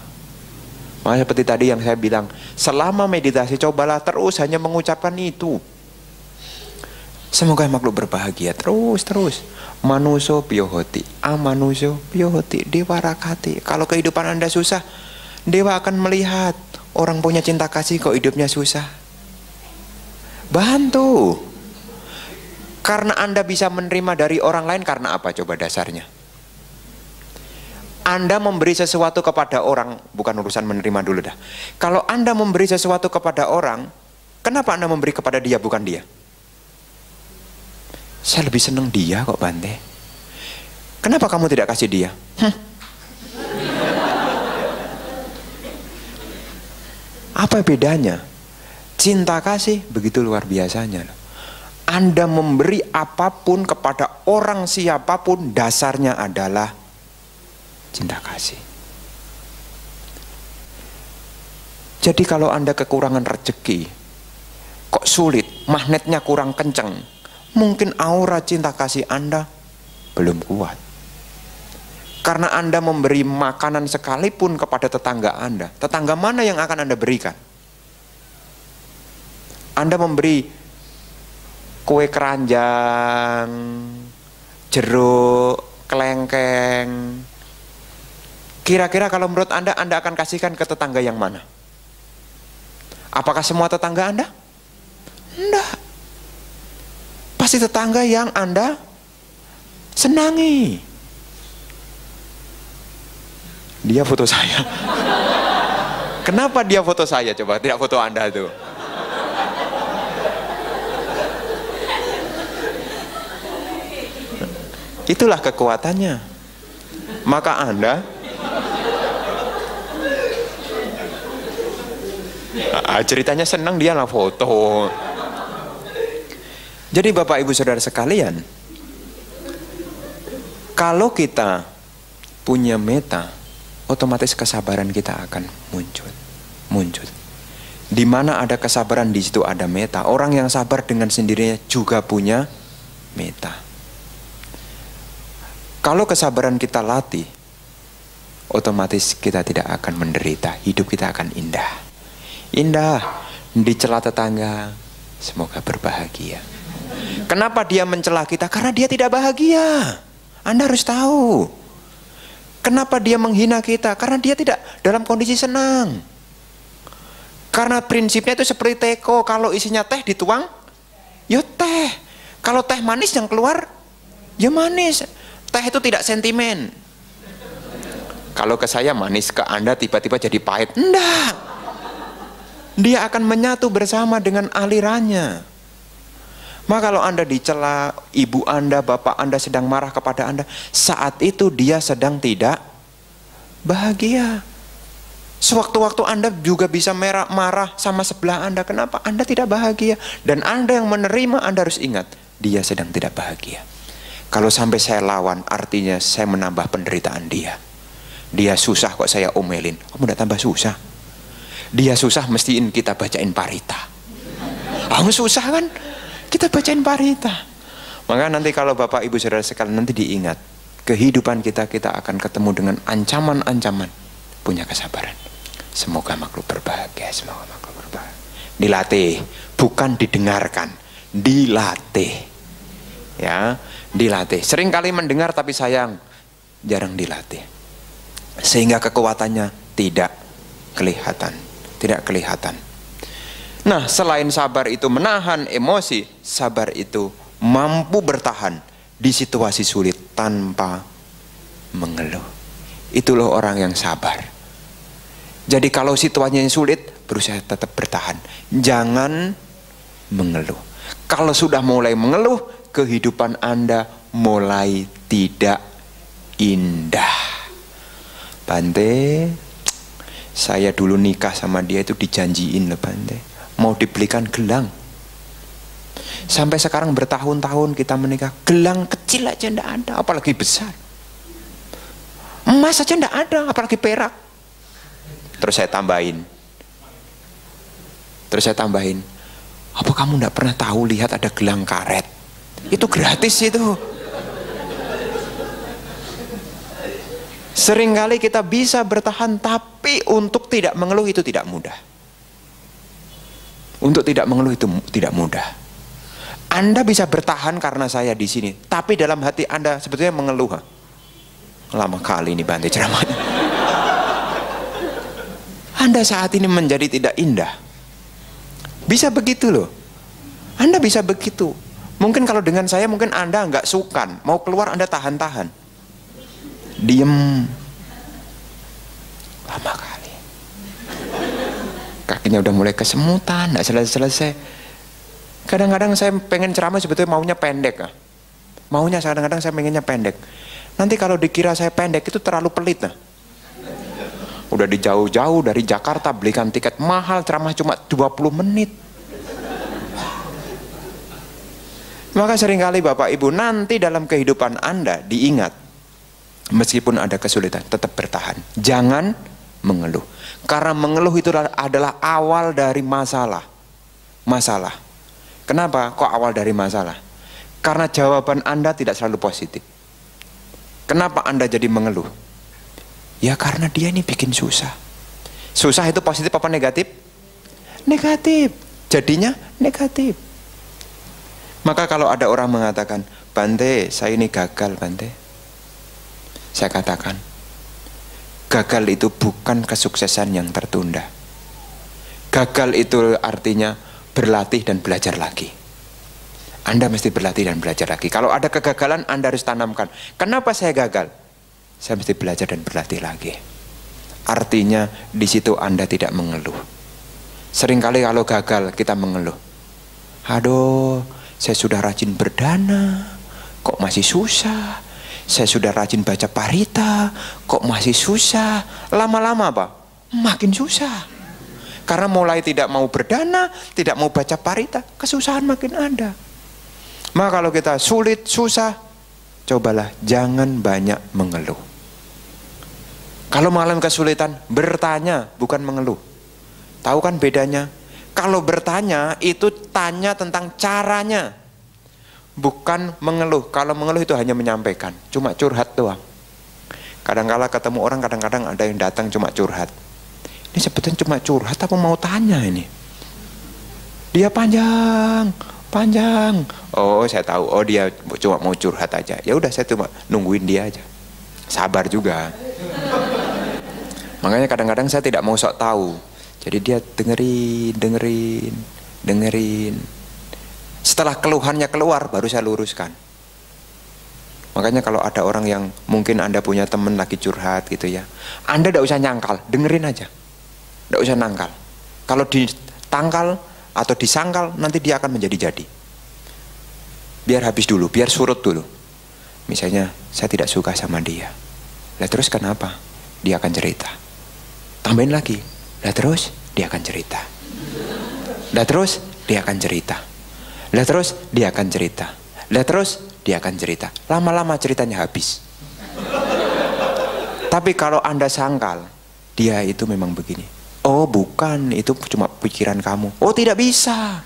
Makanya seperti tadi yang saya bilang, selama meditasi cobalah terus hanya mengucapkan itu. Semoga makhluk berbahagia terus. Manuso piyohoti, amanuso piyohoti, dewa rakati. Kalau kehidupan Anda susah, dewa akan melihat orang punya cinta kasih kok hidupnya susah. Bantu. Karena Anda bisa menerima dari orang lain karena apa coba dasarnya? Anda memberi sesuatu kepada orang, bukan urusan menerima dulu dah. Kalau Anda memberi sesuatu kepada orang, kenapa Anda memberi kepada dia bukan dia? Saya lebih senang dia kok Bante. Kenapa kamu tidak kasih dia? Apa bedanya? Cinta kasih begitu luar biasanya. Anda memberi apapun kepada orang siapapun, dasarnya adalah cinta kasih. Jadi kalau Anda kekurangan rezeki, kok sulit, magnetnya kurang kenceng, mungkin aura cinta kasih Anda belum kuat. Karena Anda memberi makanan sekalipun kepada tetangga Anda, tetangga mana yang akan Anda berikan? Anda memberi kue keranjang, jeruk, kelengkeng. Kira-kira kalau menurut Anda akan kasihkan ke tetangga yang mana? Apakah semua tetangga Anda? Enggak. Pasti tetangga yang Anda senangi. Dia foto saya. Kenapa dia foto saya? Coba tidak foto Anda tuh. Itulah kekuatannya. Maka Anda ceritanya senang dia lah foto. Jadi Bapak Ibu Saudara sekalian, kalau kita punya meta, otomatis kesabaran kita akan muncul. Di mana ada kesabaran, di situ ada meta. Orang yang sabar dengan sendirinya juga punya meta. Kalau kesabaran kita latih, otomatis kita tidak akan menderita. Hidup kita akan indah. Indah, dicela tetangga, semoga berbahagia. Kenapa dia mencela kita? Karena dia tidak bahagia. Anda harus tahu. Kenapa dia menghina kita? Karena dia tidak dalam kondisi senang. Karena prinsipnya itu seperti teko. Kalau isinya teh dituang, ya teh. Kalau teh manis yang keluar, ya manis. Teh itu tidak sentimen. Kalau ke saya manis, ke Anda tiba-tiba jadi pahit. Enggak. Dia akan menyatu bersama dengan alirannya. Maka kalau Anda dicela, ibu Anda, bapak Anda sedang marah kepada Anda, saat itu dia sedang tidak bahagia. Sewaktu-waktu Anda juga bisa marah sama sebelah Anda. Kenapa? Anda tidak bahagia. Dan Anda yang menerima, Anda harus ingat, dia sedang tidak bahagia. Kalau sampai saya lawan, artinya saya menambah penderitaan dia. Dia susah kok saya omelin. Kamu udah tambah susah. Dia susah, mestiin kita bacain parita. Kamu susah kan? Kita bacain parita. Maka nanti kalau Bapak Ibu Saudara sekalian nanti diingat, kehidupan kita akan ketemu dengan ancaman-ancaman. Punya kesabaran. Semoga makhluk berbahagia, semoga makhluk berbahagia. Dilatih, bukan didengarkan, dilatih. Ya, dilatih. Sering kali mendengar tapi sayang jarang dilatih. Sehingga kekuatannya tidak kelihatan. Nah, selain sabar itu menahan emosi, sabar itu mampu bertahan di situasi sulit tanpa mengeluh. Itulah orang yang sabar. Jadi kalau situasinya sulit, berusaha tetap bertahan. Jangan mengeluh. Kalau sudah mulai mengeluh, kehidupan Anda mulai tidak indah. Bante, saya dulu nikah sama dia itu dijanjiin loh Bante, mau dibelikan gelang. Sampai sekarang bertahun-tahun kita menikah, gelang kecil aja ndak ada, apalagi besar. Emas aja ndak ada, apalagi perak. Terus saya tambahin, apa kamu ndak pernah tahu lihat ada gelang karet? Itu gratis itu. Seringkali kita bisa bertahan, tapi untuk tidak mengeluh itu tidak mudah. Untuk tidak mengeluh itu tidak mudah. Anda bisa bertahan karena saya di sini, tapi dalam hati Anda sebetulnya mengeluh. Lama kali ini Bante ceramahnya. Anda saat ini menjadi tidak indah. Bisa begitu loh. Anda bisa begitu. Mungkin kalau dengan saya mungkin Anda nggak sukan, mau keluar Anda tahan-tahan, diem. Lama kali. Kakinya udah mulai kesemutan, nggak selesai-selesai. Kadang-kadang saya pengen ceramah sebetulnya maunya pendek. Maunya kadang-kadang saya pengennya pendek. Nanti kalau dikira saya pendek itu terlalu pelit. Udah di jauh-jauh dari Jakarta belikan tiket mahal, ceramah cuma 20 menit. Maka seringkali Bapak Ibu nanti dalam kehidupan Anda diingat, meskipun ada kesulitan tetap bertahan. Jangan mengeluh. Karena mengeluh itu adalah awal dari masalah. Masalah. Kenapa kok awal dari masalah? Karena jawaban Anda tidak selalu positif. Kenapa Anda jadi mengeluh? Ya karena dia ini bikin susah. Susah itu positif apa negatif? Negatif. Jadinya negatif. Maka kalau ada orang mengatakan, Bante, saya ini gagal, Bante. Saya katakan, gagal itu bukan kesuksesan yang tertunda. Gagal itu artinya berlatih dan belajar lagi. Anda mesti berlatih dan belajar lagi. Kalau ada kegagalan, Anda harus tanamkan. Kenapa saya gagal? Saya mesti belajar dan berlatih lagi. Artinya di situ Anda tidak mengeluh. Seringkali kalau gagal kita mengeluh. Aduh, saya sudah rajin berdana, kok masih susah. Saya sudah rajin baca parita, kok masih susah. Lama-lama apa? Makin susah. Karena mulai tidak mau berdana, tidak mau baca parita, kesusahan makin ada. Maka kalau kita sulit, susah, cobalah jangan banyak mengeluh. Kalau mengalami kesulitan, bertanya bukan mengeluh. Tahu kan bedanya? Kalau bertanya itu tanya tentang caranya, bukan mengeluh. Kalau mengeluh itu hanya menyampaikan, cuma curhat doang. Kadang-kala ketemu orang, kadang-kadang ada yang datang cuma curhat. Ini sebetulnya cuma curhat apa mau tanya ini? Dia panjang. Oh saya tahu, oh dia cuma mau curhat aja. Ya udah saya cuma nungguin dia aja. Sabar juga. Makanya kadang-kadang saya tidak mau sok tahu. Jadi dia dengerin. Setelah keluhannya keluar, baru saya luruskan. Makanya kalau ada orang yang mungkin Anda punya teman lagi curhat gitu ya, Anda tidak usah nyangkal, dengerin aja. Tidak usah nangkal. Kalau ditangkal atau disangkal, nanti dia akan menjadi-jadi. Biar habis dulu, biar surut dulu. Misalnya, saya tidak suka sama dia. Lah terus kenapa? Dia akan cerita. Tambahin lagi. Lah terus dia akan cerita. Lah terus dia akan cerita. Lah terus dia akan cerita. Lah terus dia akan cerita. Lama-lama ceritanya habis. Tapi kalau Anda sangkal, dia itu memang begini. Oh bukan, itu cuma pikiran kamu. Oh tidak bisa.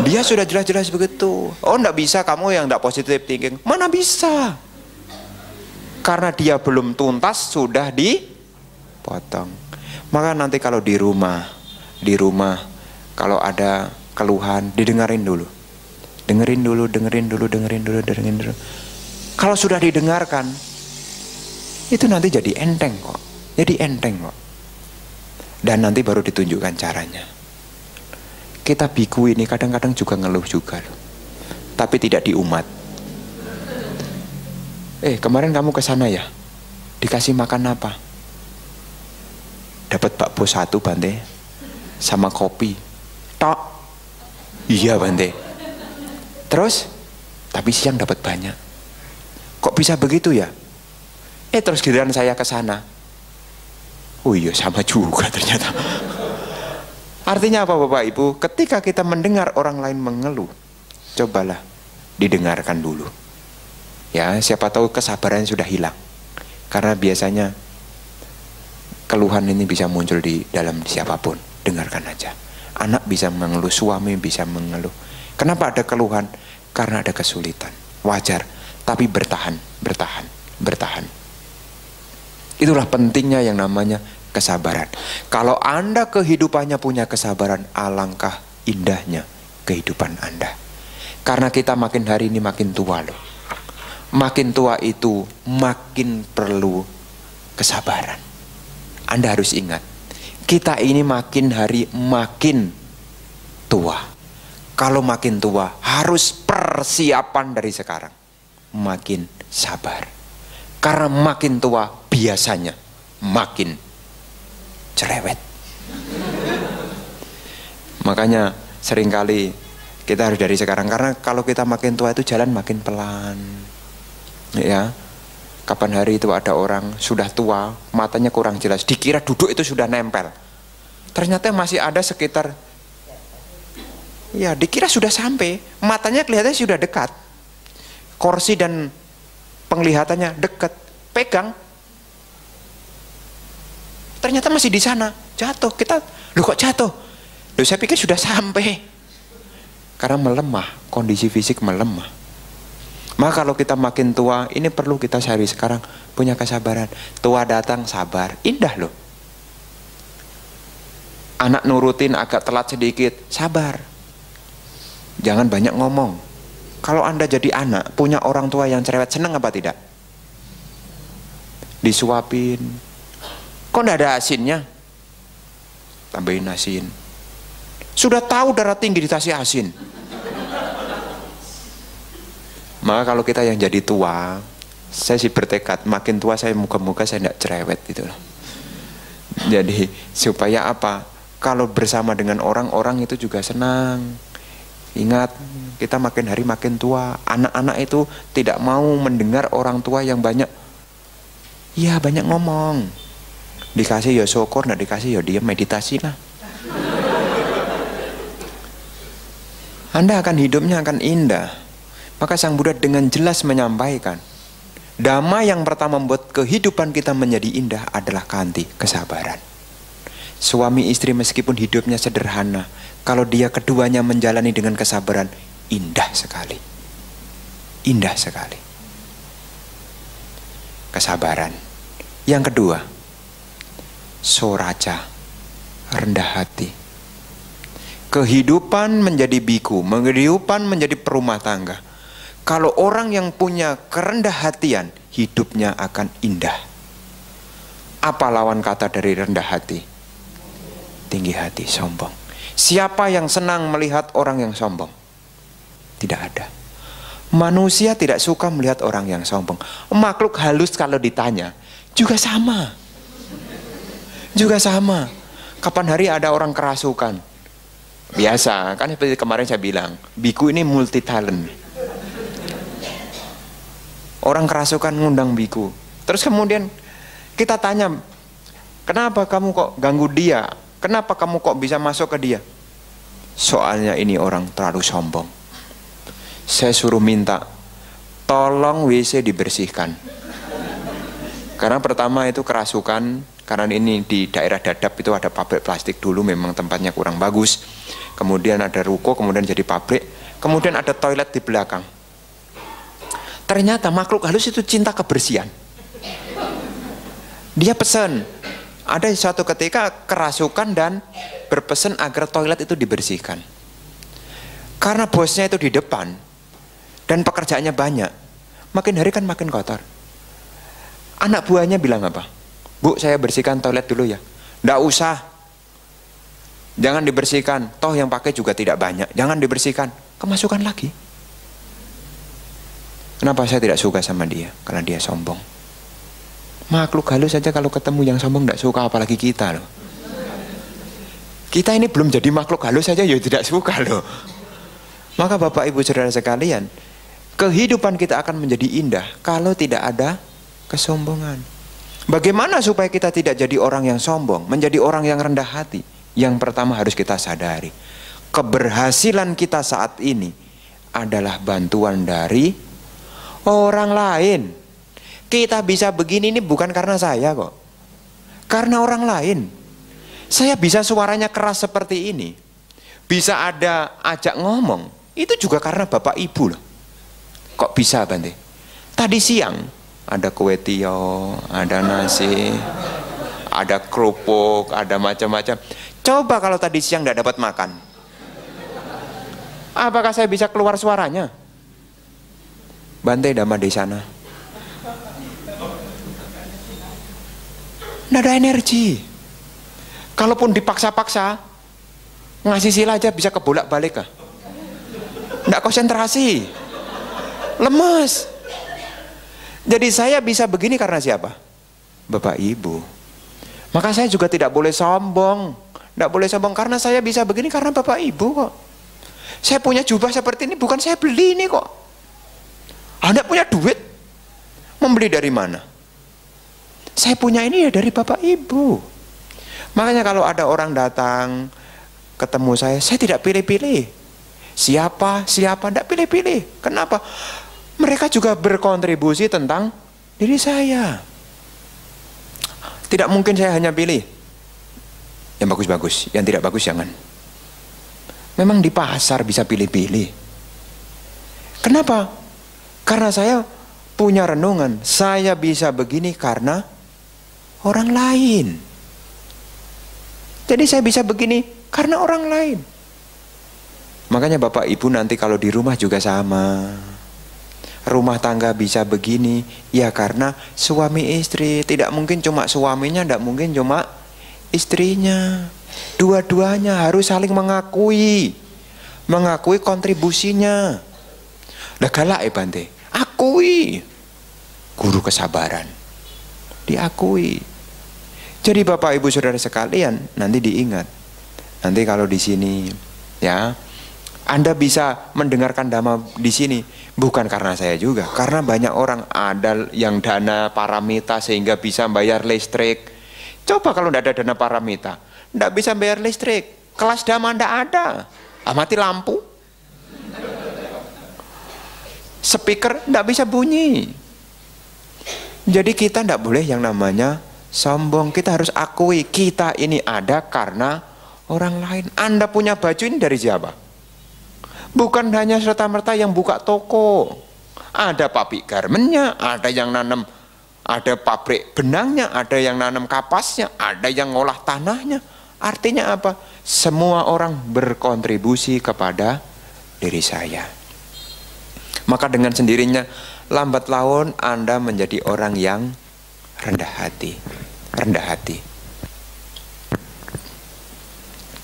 Dia sudah jelas-jelas begitu. Oh tidak bisa, kamu yang tidak positive thinking. Mana bisa? Karena dia belum tuntas sudah dipotong. Maka nanti kalau di rumah kalau ada keluhan didengarin dulu. Dengerin dulu. Kalau sudah didengarkan, itu nanti jadi enteng kok. Dan nanti baru ditunjukkan caranya. Kita biku ini kadang-kadang juga ngeluh juga loh. Tapi tidak di umat. Kemarin kamu ke sana ya? Dikasih makan apa? Dapat bakpo 1 Bante, sama kopi. Tok. Iya Bante. Terus, tapi siang dapat banyak. Kok bisa begitu ya? Terus giliran saya ke sana. Oh iya sama juga ternyata. Artinya apa Bapak Ibu? Ketika kita mendengar orang lain mengeluh, cobalah didengarkan dulu. Ya, siapa tahu kesabaran sudah hilang. Karena biasanya keluhan ini bisa muncul di dalam siapapun. Dengarkan aja. Anak bisa mengeluh, suami bisa mengeluh. Kenapa ada keluhan? Karena ada kesulitan. Wajar. Tapi bertahan. Itulah pentingnya yang namanya kesabaran. Kalau Anda kehidupannya punya kesabaran, alangkah indahnya kehidupan Anda. Karena kita makin hari ini makin tua loh. Makin tua itu makin perlu kesabaran. Anda harus ingat, kita ini makin hari makin tua. Kalau makin tua harus persiapan dari sekarang. Makin sabar. Karena makin tua biasanya makin cerewet. Makanya seringkali kita harus dari sekarang. Karena kalau kita makin tua itu jalan makin pelan. Ya, kapan hari itu ada orang sudah tua, matanya kurang jelas, dikira duduk itu sudah nempel. Ternyata masih ada sekitar, ya dikira sudah sampai, matanya kelihatannya sudah dekat. Kursi dan penglihatannya dekat, pegang. Ternyata masih di sana, jatuh. Kita, loh kok jatuh? Loh saya pikir sudah sampai. Karena melemah, kondisi fisik melemah. Maka kalau kita makin tua, ini perlu kita cari sekarang, punya kesabaran. Tua datang sabar, indah loh. Anak nurutin agak telat sedikit, sabar. Jangan banyak ngomong. Kalau Anda jadi anak, punya orang tua yang cerewet, senang apa tidak? Disuapin. Kok enggak ada asinnya? Tambahin asin. Sudah tahu darah tinggi dikasih asin. Maka kalau kita yang jadi tua, saya sih bertekad, makin tua saya moga-moga saya tidak cerewet gitu loh. Jadi supaya apa? Kalau bersama dengan orang-orang itu juga senang. Ingat, kita makin hari makin tua. Anak-anak itu tidak mau mendengar orang tua yang banyak, ya banyak ngomong. Dikasih ya syukur, nggak dikasih ya dia meditasi lah. Anda akan hidupnya akan indah. Maka Sang Buddha dengan jelas menyampaikan, dhamma yang pertama membuat kehidupan kita menjadi indah adalah kanti, kesabaran. Suami istri meskipun hidupnya sederhana, kalau dia keduanya menjalani dengan kesabaran, indah sekali. Indah sekali. Kesabaran. Yang kedua, soraja, rendah hati. Kehidupan menjadi biku, kehidupan menjadi perumah tangga. Kalau orang yang punya kerendah hatian, hidupnya akan indah. Apa lawan kata dari rendah hati? Tinggi hati, sombong. Siapa yang senang melihat orang yang sombong? Tidak ada. Manusia tidak suka melihat orang yang sombong. Makhluk halus kalau ditanya, juga sama. Juga sama. Kapan hari ada orang kerasukan? Biasa, kan seperti kemarin saya bilang, biku ini multi talent. Orang kerasukan ngundang biku. Terus kemudian kita tanya, kenapa kamu kok ganggu dia? Kenapa kamu kok bisa masuk ke dia? Soalnya ini orang terlalu sombong. Saya suruh minta, tolong WC dibersihkan. Karena pertama itu kerasukan, karena ini di daerah Dadap itu ada pabrik plastik dulu, memang tempatnya kurang bagus. Kemudian ada ruko, kemudian jadi pabrik. Kemudian ada toilet di belakang. Ternyata makhluk halus itu cinta kebersihan. Dia pesan, ada suatu ketika kerasukan dan berpesan agar toilet itu dibersihkan. Karena bosnya itu di depan dan pekerjaannya banyak, makin hari kan makin kotor. Anak buahnya bilang apa? Bu, saya bersihkan toilet dulu ya. Nggak usah. Jangan dibersihkan. Toh yang pakai juga tidak banyak. Jangan dibersihkan. Kemasukan lagi. Kenapa saya tidak suka sama dia? Karena dia sombong. Makhluk halus saja kalau ketemu yang sombong tidak suka, apalagi kita loh. Kita ini belum jadi makhluk halus saja ya tidak suka loh. Maka Bapak Ibu Saudara sekalian, kehidupan kita akan menjadi indah kalau tidak ada kesombongan. Bagaimana supaya kita tidak jadi orang yang sombong, menjadi orang yang rendah hati? Yang pertama harus kita sadari, keberhasilan kita saat ini adalah bantuan dari orang lain. Kita bisa begini ini bukan karena saya kok. Karena orang lain. Saya bisa suaranya keras seperti ini, bisa ada ajak ngomong, itu juga karena Bapak Ibu loh. Kok bisa Bante? Tadi siang ada kue tio, ada nasi, ada kerupuk, ada macam-macam. Coba kalau tadi siang tidak dapat makan, Apakah saya bisa keluar suaranya? Bante Dhamma Desana. Nggak ada energi. Kalaupun dipaksa-paksa, ngasih sila aja bisa kebolak-balik kah? Nggak konsentrasi. Lemes. Jadi saya bisa begini karena siapa? Bapak Ibu. Maka saya juga tidak boleh sombong. Nggak boleh sombong karena saya bisa begini karena Bapak Ibu kok. Saya punya jubah seperti ini bukan saya beli ini kok. Anda punya duit. Membeli dari mana? Saya punya ini ya dari Bapak Ibu. Makanya kalau ada orang datang ketemu saya tidak pilih-pilih. Siapa, tidak pilih-pilih. Kenapa? Mereka juga berkontribusi tentang diri saya. Tidak mungkin saya hanya pilih yang bagus-bagus, yang tidak bagus jangan. Memang di pasar bisa pilih-pilih. Kenapa? Karena saya punya renungan. Saya bisa begini karena orang lain. Jadi saya bisa begini karena orang lain. Makanya Bapak Ibu nanti kalau di rumah juga sama. Rumah tangga bisa begini ya karena suami istri. Tidak mungkin cuma suaminya, tidak mungkin cuma istrinya. Dua-duanya harus saling mengakui. Mengakui kontribusinya. Lah galak Bante. Akui. Guru kesabaran. Diakui. Jadi Bapak Ibu Saudara sekalian, nanti diingat. Nanti kalau di sini ya, Anda bisa mendengarkan dhamma di sini bukan karena saya juga, karena banyak orang ada yang dana paramita sehingga bisa bayar listrik. Coba kalau tidak ada dana paramita, tidak bisa bayar listrik. Kelas dhamma tidak ada. Mati lampu. Speaker tidak bisa bunyi. Jadi kita tidak boleh yang namanya sombong. Kita harus akui kita ini ada karena orang lain. Anda punya baju ini dari siapa? Bukan hanya serta-merta yang buka toko. Ada pabrik garmennya, ada yang nanam, ada pabrik benangnya, ada yang nanam kapasnya, ada yang ngolah tanahnya. Artinya apa? Semua orang berkontribusi kepada diri saya. Maka dengan sendirinya lambat laun Anda menjadi orang yang rendah hati. Rendah hati.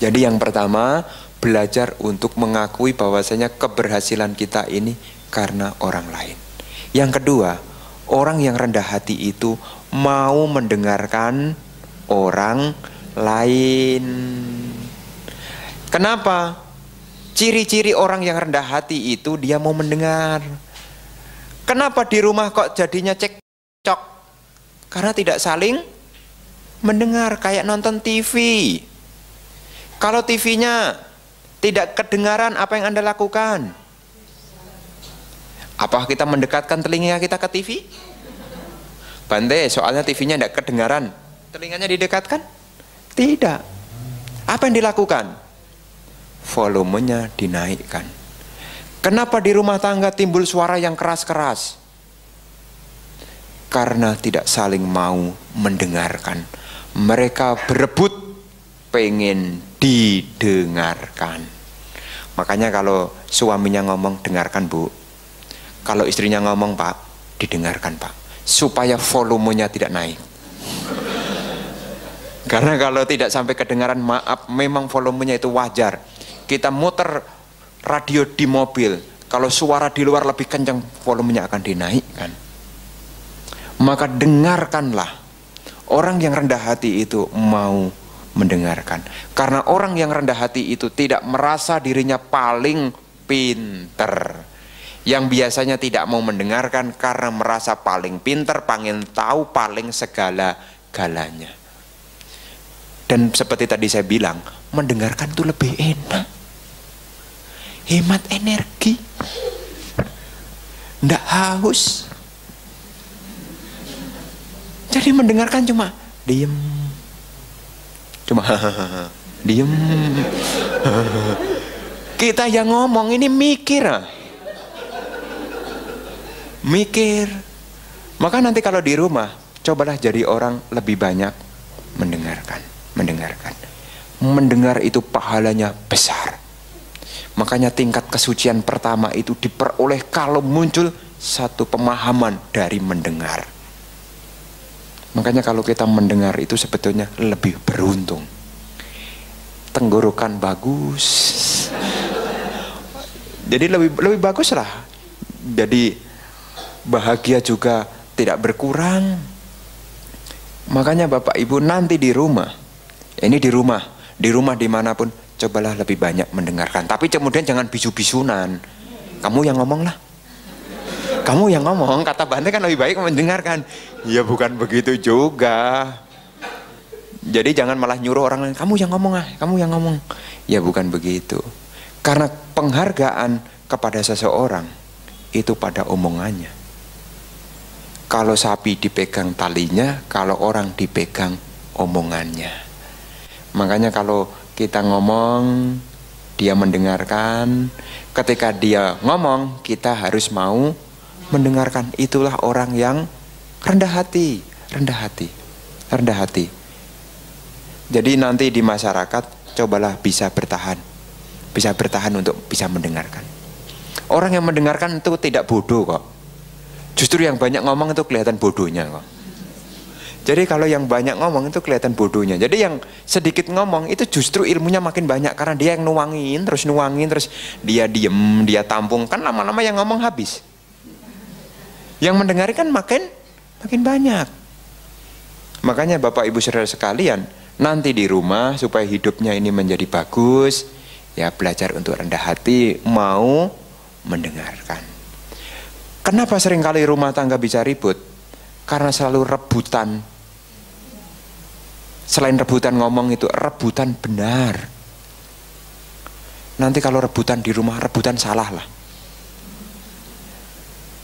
Jadi yang pertama, belajar untuk mengakui bahwasanya keberhasilan kita ini karena orang lain. Yang kedua, orang yang rendah hati itu mau mendengarkan orang lain. Kenapa? Ciri-ciri orang yang rendah hati itu dia mau mendengar. Kenapa di rumah kok jadinya cekcok? Karena tidak saling mendengar, kayak nonton TV. Kalau TV-nya tidak kedengaran, apa yang Anda lakukan? Apa kita mendekatkan telinga kita ke TV? Bante, soalnya TV-nya tidak kedengaran, telinganya didekatkan? Tidak. Apa yang dilakukan? Volumenya dinaikkan. Kenapa di rumah tangga timbul suara yang keras-keras? Karena tidak saling mau mendengarkan. Mereka berebut pengen didengarkan. Makanya kalau suaminya ngomong, dengarkan Bu. Kalau istrinya ngomong, Pak, didengarkan Pak. Supaya volumenya tidak naik. Karena kalau tidak sampai kedengaran, maaf, memang volumenya itu wajar. Kita muter radio di mobil, kalau suara di luar lebih kencang, volumenya akan dinaikkan. Maka dengarkanlah. Orang yang rendah hati itu mau mendengarkan. Karena orang yang rendah hati itu tidak merasa dirinya paling pinter. Yang biasanya tidak mau mendengarkan karena merasa paling pinter, pengen tahu paling segala-galanya. Dan seperti tadi saya bilang, mendengarkan itu lebih enak. Hemat energi. Nggak haus. Jadi mendengarkan cuma diem. Cuma diem. Kita yang ngomong ini mikir. Mikir. Maka nanti kalau di rumah, cobalah jadi orang lebih banyak mendengarkan. Mendengar itu pahalanya besar. Makanya tingkat kesucian pertama itu diperoleh kalau muncul satu pemahaman dari mendengar. Makanya kalau kita mendengar itu sebetulnya lebih beruntung. Tenggorokan bagus. Jadi lebih bagus lah. Jadi bahagia juga tidak berkurang. Makanya Bapak Ibu nanti di rumah, ini di rumah dimanapun, cobalah lebih banyak mendengarkan. Tapi kemudian jangan bisu-bisunan. Kamu yang ngomong lah. Kamu yang ngomong, kata Bante kan lebih baik mendengarkan. Ya bukan begitu juga. Jadi jangan malah nyuruh orang lain, kamu yang ngomong ah, kamu yang ngomong. Ya bukan begitu. Karena penghargaan kepada seseorang itu pada omongannya. Kalau sapi dipegang talinya, kalau orang dipegang omongannya. Makanya kalau kita ngomong, dia mendengarkan. Ketika dia ngomong, kita harus mau mendengarkan. Itulah orang yang rendah hati, rendah hati, rendah hati. Jadi nanti di masyarakat cobalah bisa bertahan untuk bisa mendengarkan. Orang yang mendengarkan itu tidak bodoh kok. Justru yang banyak ngomong itu kelihatan bodohnya kok. Jadi kalau yang banyak ngomong itu kelihatan bodohnya. Jadi yang sedikit ngomong itu justru ilmunya makin banyak. Karena dia yang nuangin terus dia diem, dia tampung. Kan lama-lama yang ngomong habis. Yang mendengarkan makin banyak. Makanya Bapak Ibu Saudara sekalian, nanti di rumah supaya hidupnya ini menjadi bagus, ya belajar untuk rendah hati, mau mendengarkan. Kenapa seringkali rumah tangga bisa ribut? Karena selalu rebutan. Selain rebutan ngomong itu, rebutan benar. Nanti kalau rebutan di rumah, rebutan salah lah.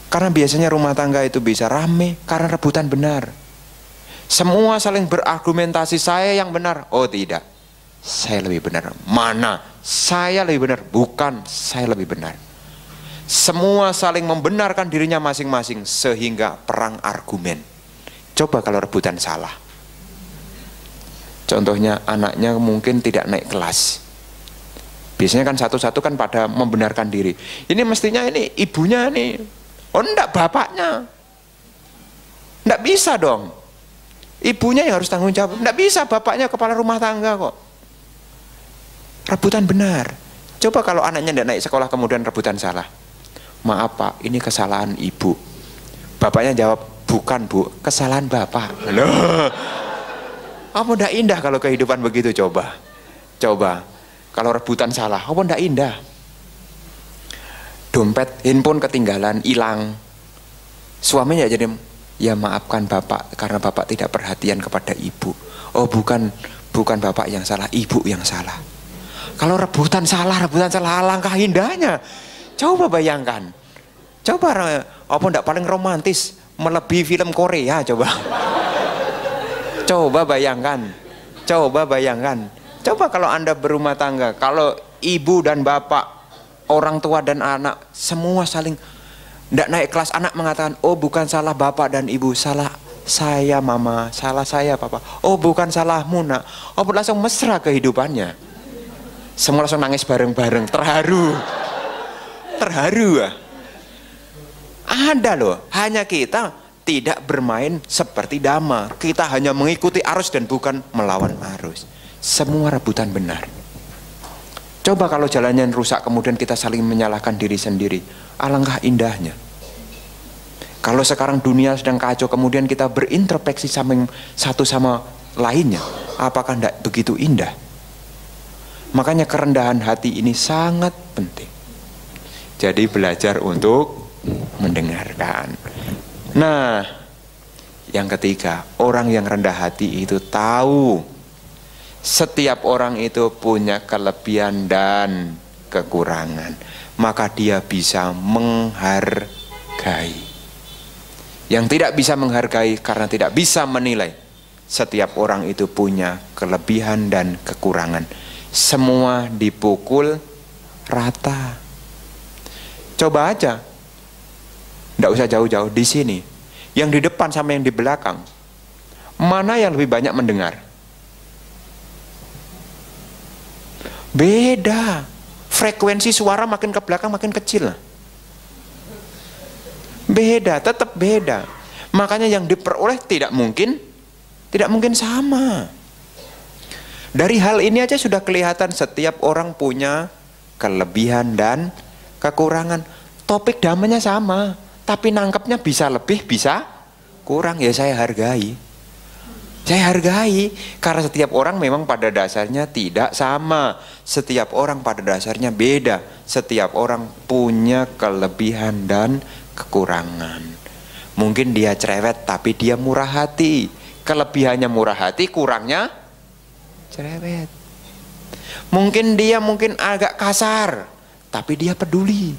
Karena biasanya rumah tangga itu bisa rame karena rebutan benar. Semua saling berargumentasi, saya yang benar. Oh tidak, saya lebih benar. Mana? Saya lebih benar. Bukan, saya lebih benar. Semua saling membenarkan dirinya masing-masing sehingga perang argumen. Coba kalau rebutan salah. Contohnya anaknya mungkin tidak naik kelas. Biasanya kan satu-satu kan pada membenarkan diri. Ini mestinya ini ibunya nih. Oh enggak, bapaknya. Enggak bisa dong. Ibunya yang harus tanggung jawab. Enggak bisa, bapaknya kepala rumah tangga kok. Rebutan benar. Coba kalau anaknya enggak naik sekolah kemudian rebutan salah. Maaf Pak, ini kesalahan ibu. Bapaknya jawab, bukan Bu, kesalahan bapak. Loh, apa ndak indah kalau kehidupan begitu? Coba kalau rebutan salah, apa ndak indah? Dompet, handphone ketinggalan, hilang. Suaminya jadi, ya maafkan bapak karena bapak tidak perhatian kepada ibu. Oh bukan bapak yang salah, ibu yang salah. Kalau rebutan salah, alangkah indahnya. Coba bayangkan. Apa ndak paling romantis melebihi film Korea coba. Coba bayangkan. Coba kalau Anda berumah tangga, kalau ibu dan bapak, orang tua dan anak semua saling ndak naik kelas, anak mengatakan, "Oh, bukan salah bapak dan ibu, salah saya mama, salah saya papa." "Oh, bukan salahmu nak." Oh, langsung mesra kehidupannya. Semua langsung nangis bareng-bareng, terharu. Ada loh, hanya kita tidak bermain seperti dama. Kita hanya mengikuti arus dan bukan melawan arus. Semua rebutan benar. Coba kalau jalannya rusak kemudian kita saling menyalahkan diri sendiri, alangkah indahnya. Kalau sekarang dunia sedang kacau kemudian kita berintrospeksi satu sama lainnya, apakah tidak begitu indah? Makanya kerendahan hati ini sangat penting. Jadi belajar untuk mendengarkan. Nah, yang ketiga, orang yang rendah hati itu tahu setiap orang itu punya kelebihan dan kekurangan, maka dia bisa menghargai. Yang tidak bisa menghargai karena tidak bisa menilai. Setiap orang itu punya kelebihan dan kekurangan. Semua dipukul rata. Coba aja, tidak usah jauh-jauh di sini, yang di depan sama yang di belakang, mana yang lebih banyak mendengar? Beda, frekuensi suara makin ke belakang makin kecil. Beda, tetap beda. Makanya yang diperoleh tidak mungkin sama. Dari hal ini aja sudah kelihatan setiap orang punya kelebihan dan kekurangan. Topik damanya sama, tapi nangkepnya bisa lebih, bisa kurang. Ya saya hargai. Saya hargai, karena setiap orang memang pada dasarnya tidak sama. Setiap orang pada dasarnya beda. Setiap orang punya kelebihan dan kekurangan. Mungkin dia cerewet tapi dia murah hati. Kelebihannya murah hati, kurangnya cerewet. Mungkin dia agak kasar tapi dia peduli.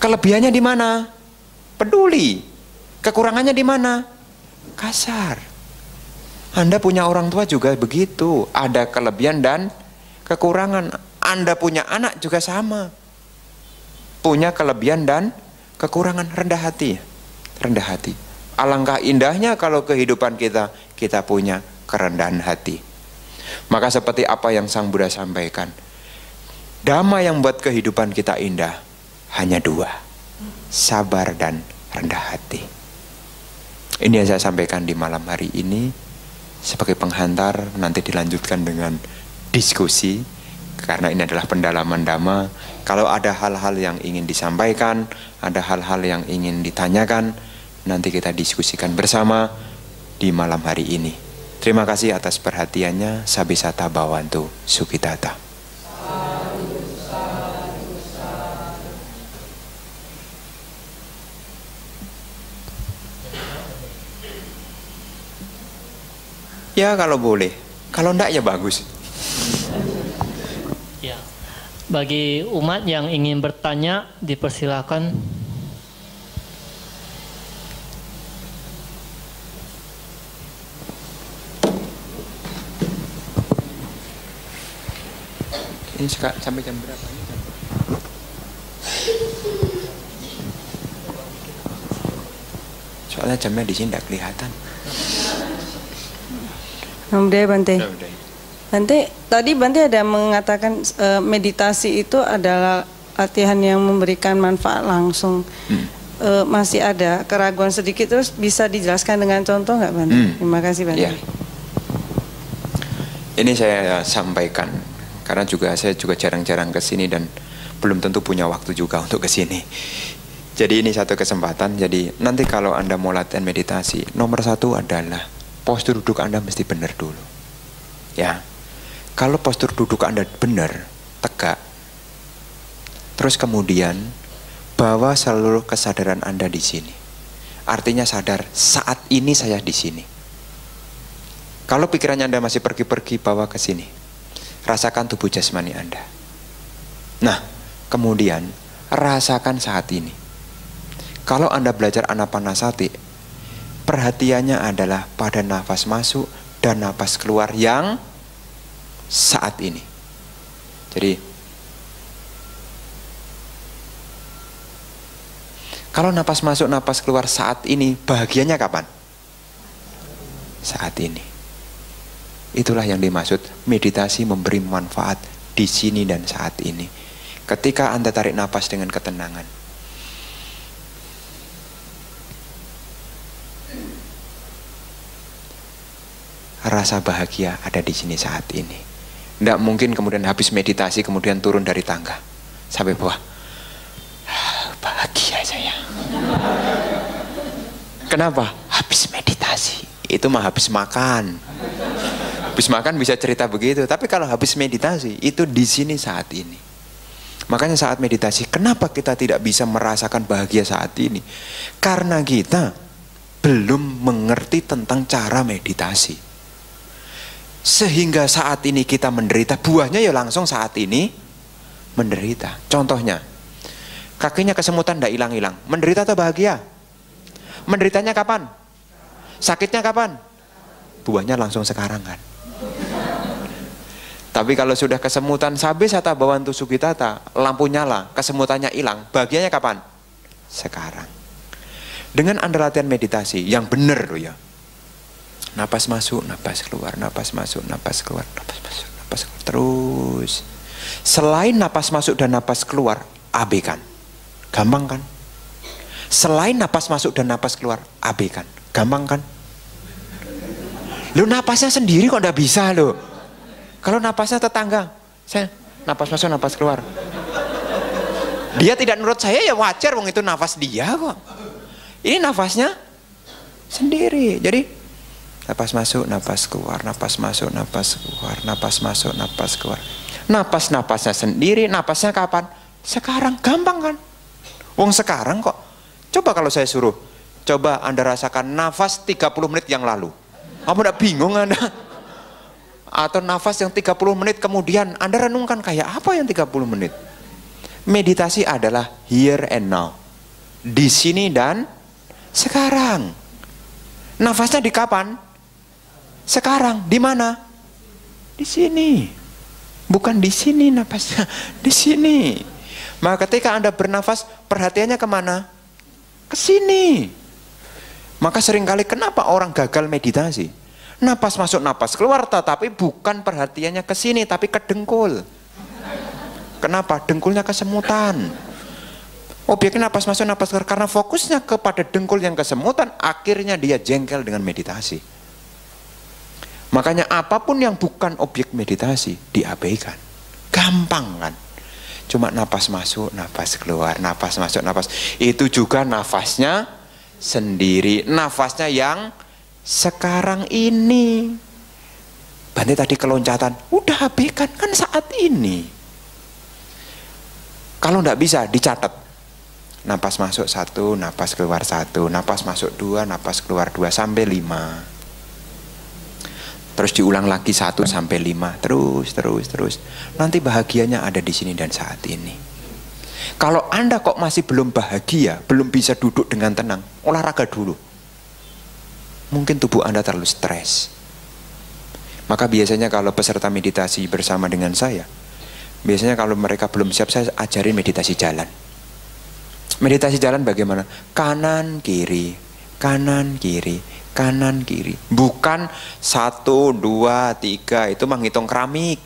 Kelebihannya di mana? Peduli. Kekurangannya di mana? Kasar. Anda punya orang tua juga begitu, ada kelebihan dan kekurangan. Anda punya anak juga sama, punya kelebihan dan kekurangan. Rendah hati, rendah hati. Alangkah indahnya kalau kehidupan kita punya kerendahan hati. Maka seperti apa yang Sang Buddha sampaikan, dhamma yang buat kehidupan kita indah hanya dua, sabar dan rendah hati. Ini yang saya sampaikan di malam hari ini. Sebagai penghantar, nanti dilanjutkan dengan diskusi, karena ini adalah pendalaman dhamma. Kalau ada hal-hal yang ingin disampaikan, ada hal-hal yang ingin ditanyakan, nanti kita diskusikan bersama di malam hari ini. Terima kasih atas perhatiannya. Sabisata Bhavantu Sukhitata. Ya kalau boleh, kalau enggak ya bagus. Ya, bagi umat yang ingin bertanya dipersilakan. Ini sampai jam berapa? Soalnya jamnya di sini tidak kelihatan. Namdaya Bante. Bante, tadi Bante ada mengatakan meditasi itu adalah latihan yang memberikan manfaat langsung. Masih ada keraguan sedikit, terus bisa dijelaskan dengan contoh nggak Bante? Terima kasih Bante. Ya. Ini saya sampaikan karena saya juga jarang-jarang ke sini dan belum tentu punya waktu juga untuk ke sini. Jadi ini satu kesempatan. Jadi nanti kalau Anda mau latihan meditasi, nomor satu adalah postur duduk Anda mesti benar dulu. Ya. Kalau postur duduk Anda benar, tegak, terus kemudian bawa seluruh kesadaran Anda di sini. Artinya sadar saat ini saya di sini. Kalau pikirannya Anda masih pergi-pergi, bawa ke sini. Rasakan tubuh jasmani Anda. Nah, kemudian rasakan saat ini. Kalau Anda belajar Anapanasati, perhatiannya adalah pada nafas masuk dan nafas keluar yang saat ini. Jadi, kalau nafas masuk, nafas keluar saat ini, bahagianya kapan? Saat ini. Itulah yang dimaksud meditasi memberi manfaat di sini dan saat ini. Ketika Anda tarik nafas dengan ketenangan, rasa bahagia ada di sini saat ini. Tidak mungkin kemudian habis meditasi kemudian turun dari tangga sampai bawah. Bahagia saya. Kenapa? Habis meditasi. Itu mah habis makan. Habis makan bisa cerita begitu. Tapi kalau habis meditasi itu di sini saat ini. Makanya saat meditasi, kenapa kita tidak bisa merasakan bahagia saat ini? Karena kita belum mengerti tentang cara meditasi. Sehingga saat ini kita menderita, buahnya ya langsung saat ini menderita. Contohnya, kakinya kesemutan tidak hilang-hilang, menderita atau bahagia? Menderitanya kapan? Sakitnya kapan? Buahnya langsung sekarang kan. Tapi kalau sudah kesemutan, Sabisata Bhavantu Sukhitata, lampu nyala, kesemutannya hilang, bahagianya kapan? Sekarang. Dengan Anda latihan meditasi yang benar loh ya. Napas masuk, napas keluar, napas masuk, napas keluar, napas masuk, napas keluar. Terus Selain napas masuk dan napas keluar, abaikan. Gampang kan? Selain napas masuk dan napas keluar, abaikan. Gampang kan? Lu napasnya sendiri kok nggak bisa lo. Kalau napasnya tetangga, saya napas masuk napas keluar. Dia tidak nurut saya ya wajar, wong itu nafas dia kok. Ini nafasnya sendiri. Jadi napas masuk, napas keluar, napas masuk, napas keluar, napas masuk, napas keluar. Napas-napasnya sendiri, napasnya kapan? Sekarang, gampang kan? Wong sekarang kok. Coba kalau saya suruh, coba Anda rasakan nafas 30 menit yang lalu. Kamu udah bingung Anda? Atau nafas yang 30 menit kemudian Anda renungkan kayak apa yang 30 menit? Meditasi adalah here and now. Di sini dan sekarang. Nafasnya di kapan? Sekarang. Di mana? Di sini. Bukan di sini nafasnya. Di sini. Maka ketika Anda bernafas, perhatiannya kemana? Ke sini. Maka seringkali kenapa orang gagal meditasi? Napas masuk, napas keluar, tetapi bukan perhatiannya ke sini, tapi ke dengkul. Kenapa? Dengkulnya kesemutan. Objeknya napas masuk, napas keluar. Karena fokusnya kepada dengkul yang kesemutan, akhirnya dia jengkel dengan meditasi. Makanya apapun yang bukan objek meditasi, diabaikan. Gampang kan? Cuma napas masuk, napas keluar, napas masuk, napas. Itu juga nafasnya sendiri, nafasnya yang sekarang ini. Bante tadi keloncatan, udah abaikan kan saat ini. Kalau nggak bisa dicatat, napas masuk 1, napas keluar 1, napas masuk 2, napas keluar 2 sampai 5. Terus diulang lagi 1 sampai 5, terus. Nanti bahagianya ada di sini dan saat ini. Kalau Anda kok masih belum bahagia, belum bisa duduk dengan tenang, olahraga dulu. Mungkin tubuh Anda terlalu stres. Maka biasanya kalau peserta meditasi bersama dengan saya, biasanya kalau mereka belum siap, saya ajarin meditasi jalan. Meditasi jalan bagaimana? Kanan, kiri, kanan, kiri, kanan, kiri. Bukan 1, 2, 3, itu menghitung keramik.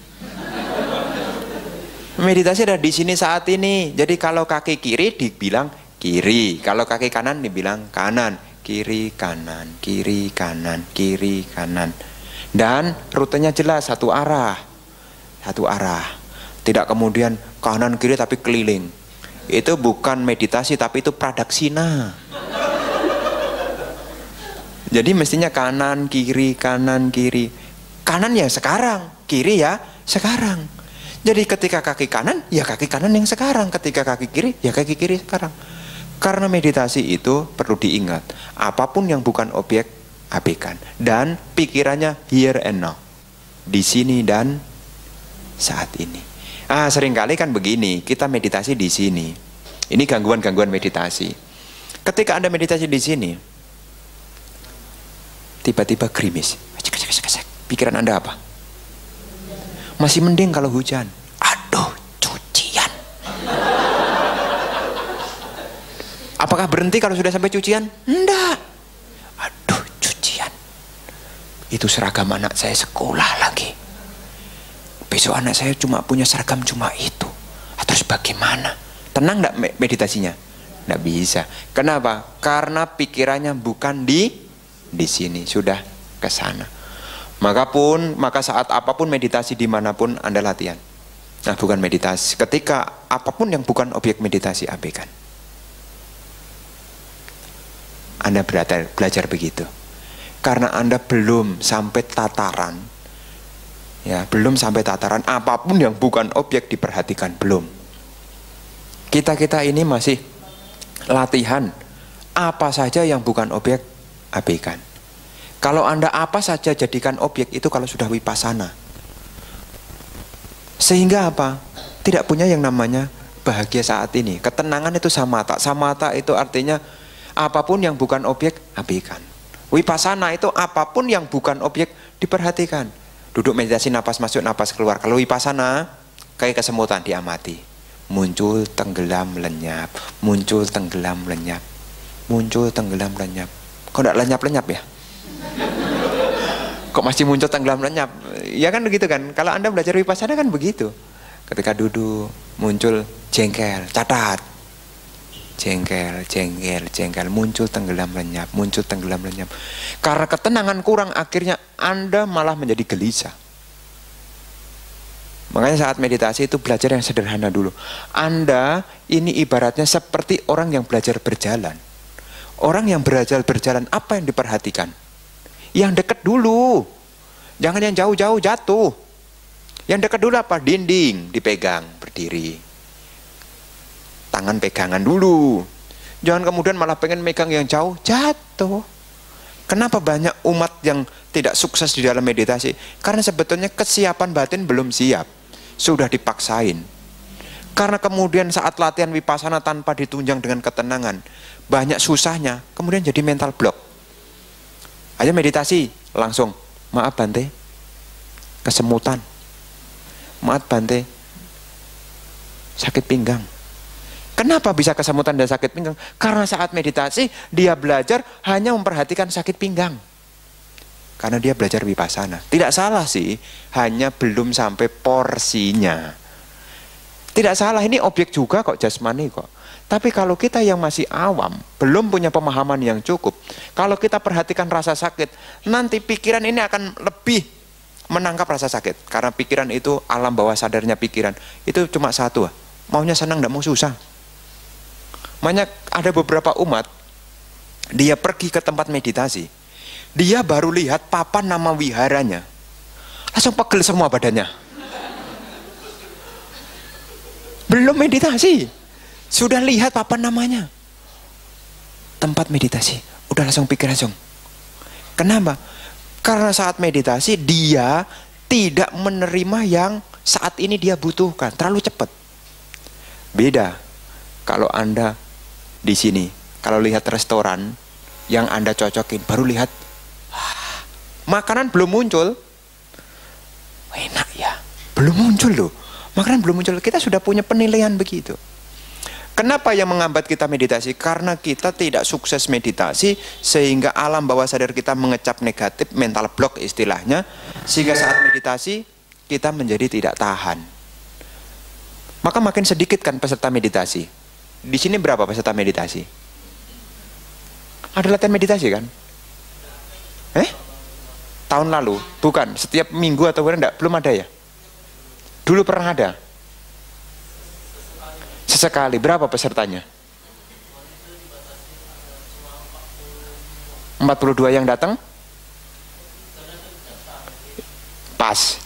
Meditasi ada di sini saat ini. Jadi kalau kaki kiri dibilang kiri, kalau kaki kanan dibilang kanan, kiri kanan, kiri kanan, kiri kanan. Dan rutenya jelas, satu arah. Satu arah. Tidak kemudian kanan kiri tapi keliling. Itu bukan meditasi tapi itu pradaksina. Jadi mestinya kanan kiri kanan kiri. Kanan ya sekarang, kiri ya sekarang. Jadi ketika kaki kanan, ya kaki kanan yang sekarang. Ketika kaki kiri, ya kaki kiri sekarang. Karena meditasi itu perlu diingat, apapun yang bukan objek, abaikan. Dan pikirannya here and now. Di sini dan saat ini. Seringkali kan begini, kita meditasi di sini. Ini gangguan-gangguan meditasi. Ketika Anda meditasi di sini, tiba-tiba gerimis. Pikiran Anda apa? Masih mending kalau hujan. Aduh, cucian. Apakah berhenti kalau sudah sampai cucian? Enggak. Aduh, cucian. Itu seragam anak saya sekolah lagi. Besok anak saya cuma punya seragam cuma itu. Terus bagaimana? Tenang enggak meditasinya? Enggak bisa. Kenapa? Karena pikirannya bukan di sini, sudah ke sana. Maka saat apapun meditasi dimanapun Anda latihan. Nah, bukan meditasi. Ketika apapun yang bukan objek meditasi, abaikan. Anda belajar begitu. Karena Anda belum sampai tataran, ya, belum sampai tataran apapun yang bukan objek diperhatikan, belum. Kita ini masih latihan. Apa saja yang bukan objek, abaikan. Kalau Anda apa saja jadikan objek itu kalau sudah vipassana. Sehingga apa? Tidak punya yang namanya bahagia saat ini. Ketenangan itu samatha. Samatha itu artinya apapun yang bukan objek, abaikan. Vipassana itu apapun yang bukan objek, diperhatikan. Duduk meditasi, napas masuk, napas keluar. Kalau vipassana, kayak kesemutan, diamati. Muncul, tenggelam, lenyap. Muncul, tenggelam, lenyap. Muncul, tenggelam, lenyap. Kok tidak lenyap-lenyap ya? Kok masih muncul, tenggelam, lenyap? Ya kan begitu kan? Kalau Anda belajar vipassana kan begitu. Ketika duduk muncul jengkel, catat. Jengkel, jengkel, jengkel, muncul tenggelam lenyap, muncul tenggelam lenyap. Karena ketenangan kurang, akhirnya Anda malah menjadi gelisah. Makanya saat meditasi itu belajar yang sederhana dulu. Anda ini ibaratnya seperti orang yang belajar berjalan. Orang yang belajar berjalan, apa yang diperhatikan? Yang dekat dulu. Jangan yang jauh-jauh jatuh. Yang dekat dulu apa? Dinding, dipegang, berdiri. Tangan pegangan dulu. Jangan kemudian malah pengen megang yang jauh, jatuh. Kenapa banyak umat yang tidak sukses di dalam meditasi? Karena sebetulnya kesiapan batin belum siap. Sudah dipaksain. Karena kemudian saat latihan vipassana tanpa ditunjang dengan ketenangan, banyak susahnya, kemudian jadi mental block. Ayo meditasi, langsung, maaf Bante, kesemutan. Maaf Bante, sakit pinggang. Kenapa bisa kesemutan dan sakit pinggang? Karena saat meditasi dia belajar hanya memperhatikan sakit pinggang. Karena dia belajar vipassana. Tidak salah sih, hanya belum sampai porsinya. Tidak salah, ini objek juga kok, jasmani kok. Tapi kalau kita yang masih awam, belum punya pemahaman yang cukup, kalau kita perhatikan rasa sakit, nanti pikiran ini akan lebih menangkap rasa sakit. Karena pikiran itu alam bawah sadarnya pikiran. Itu cuma satu, maunya senang, tidak mau susah. Makanya ada beberapa umat, dia pergi ke tempat meditasi, dia baru lihat papan nama wiharanya, langsung pegel semua badannya. Belum meditasi, sudah lihat papan namanya, tempat meditasi, udah langsung pikir langsung. Kenapa? Karena saat meditasi dia tidak menerima yang saat ini dia butuhkan, terlalu cepat. Beda kalau Anda di sini, kalau lihat restoran yang Anda cocokin, baru lihat makanan belum muncul, enak ya, belum muncul loh, makanan belum muncul, kita sudah punya penilaian begitu. Kenapa yang menghambat kita meditasi? Karena kita tidak sukses meditasi, sehingga alam bawah sadar kita mengecap negatif, mental block istilahnya, sehingga saat meditasi kita menjadi tidak tahan. Maka makin sedikit kan peserta meditasi. Di sini berapa peserta meditasi? Ada latihan meditasi kan? Tahun lalu? Bukan, setiap minggu atau enggak? Belum ada ya? Dulu pernah ada? Sesekali. Berapa pesertanya? 42 yang datang? Pas.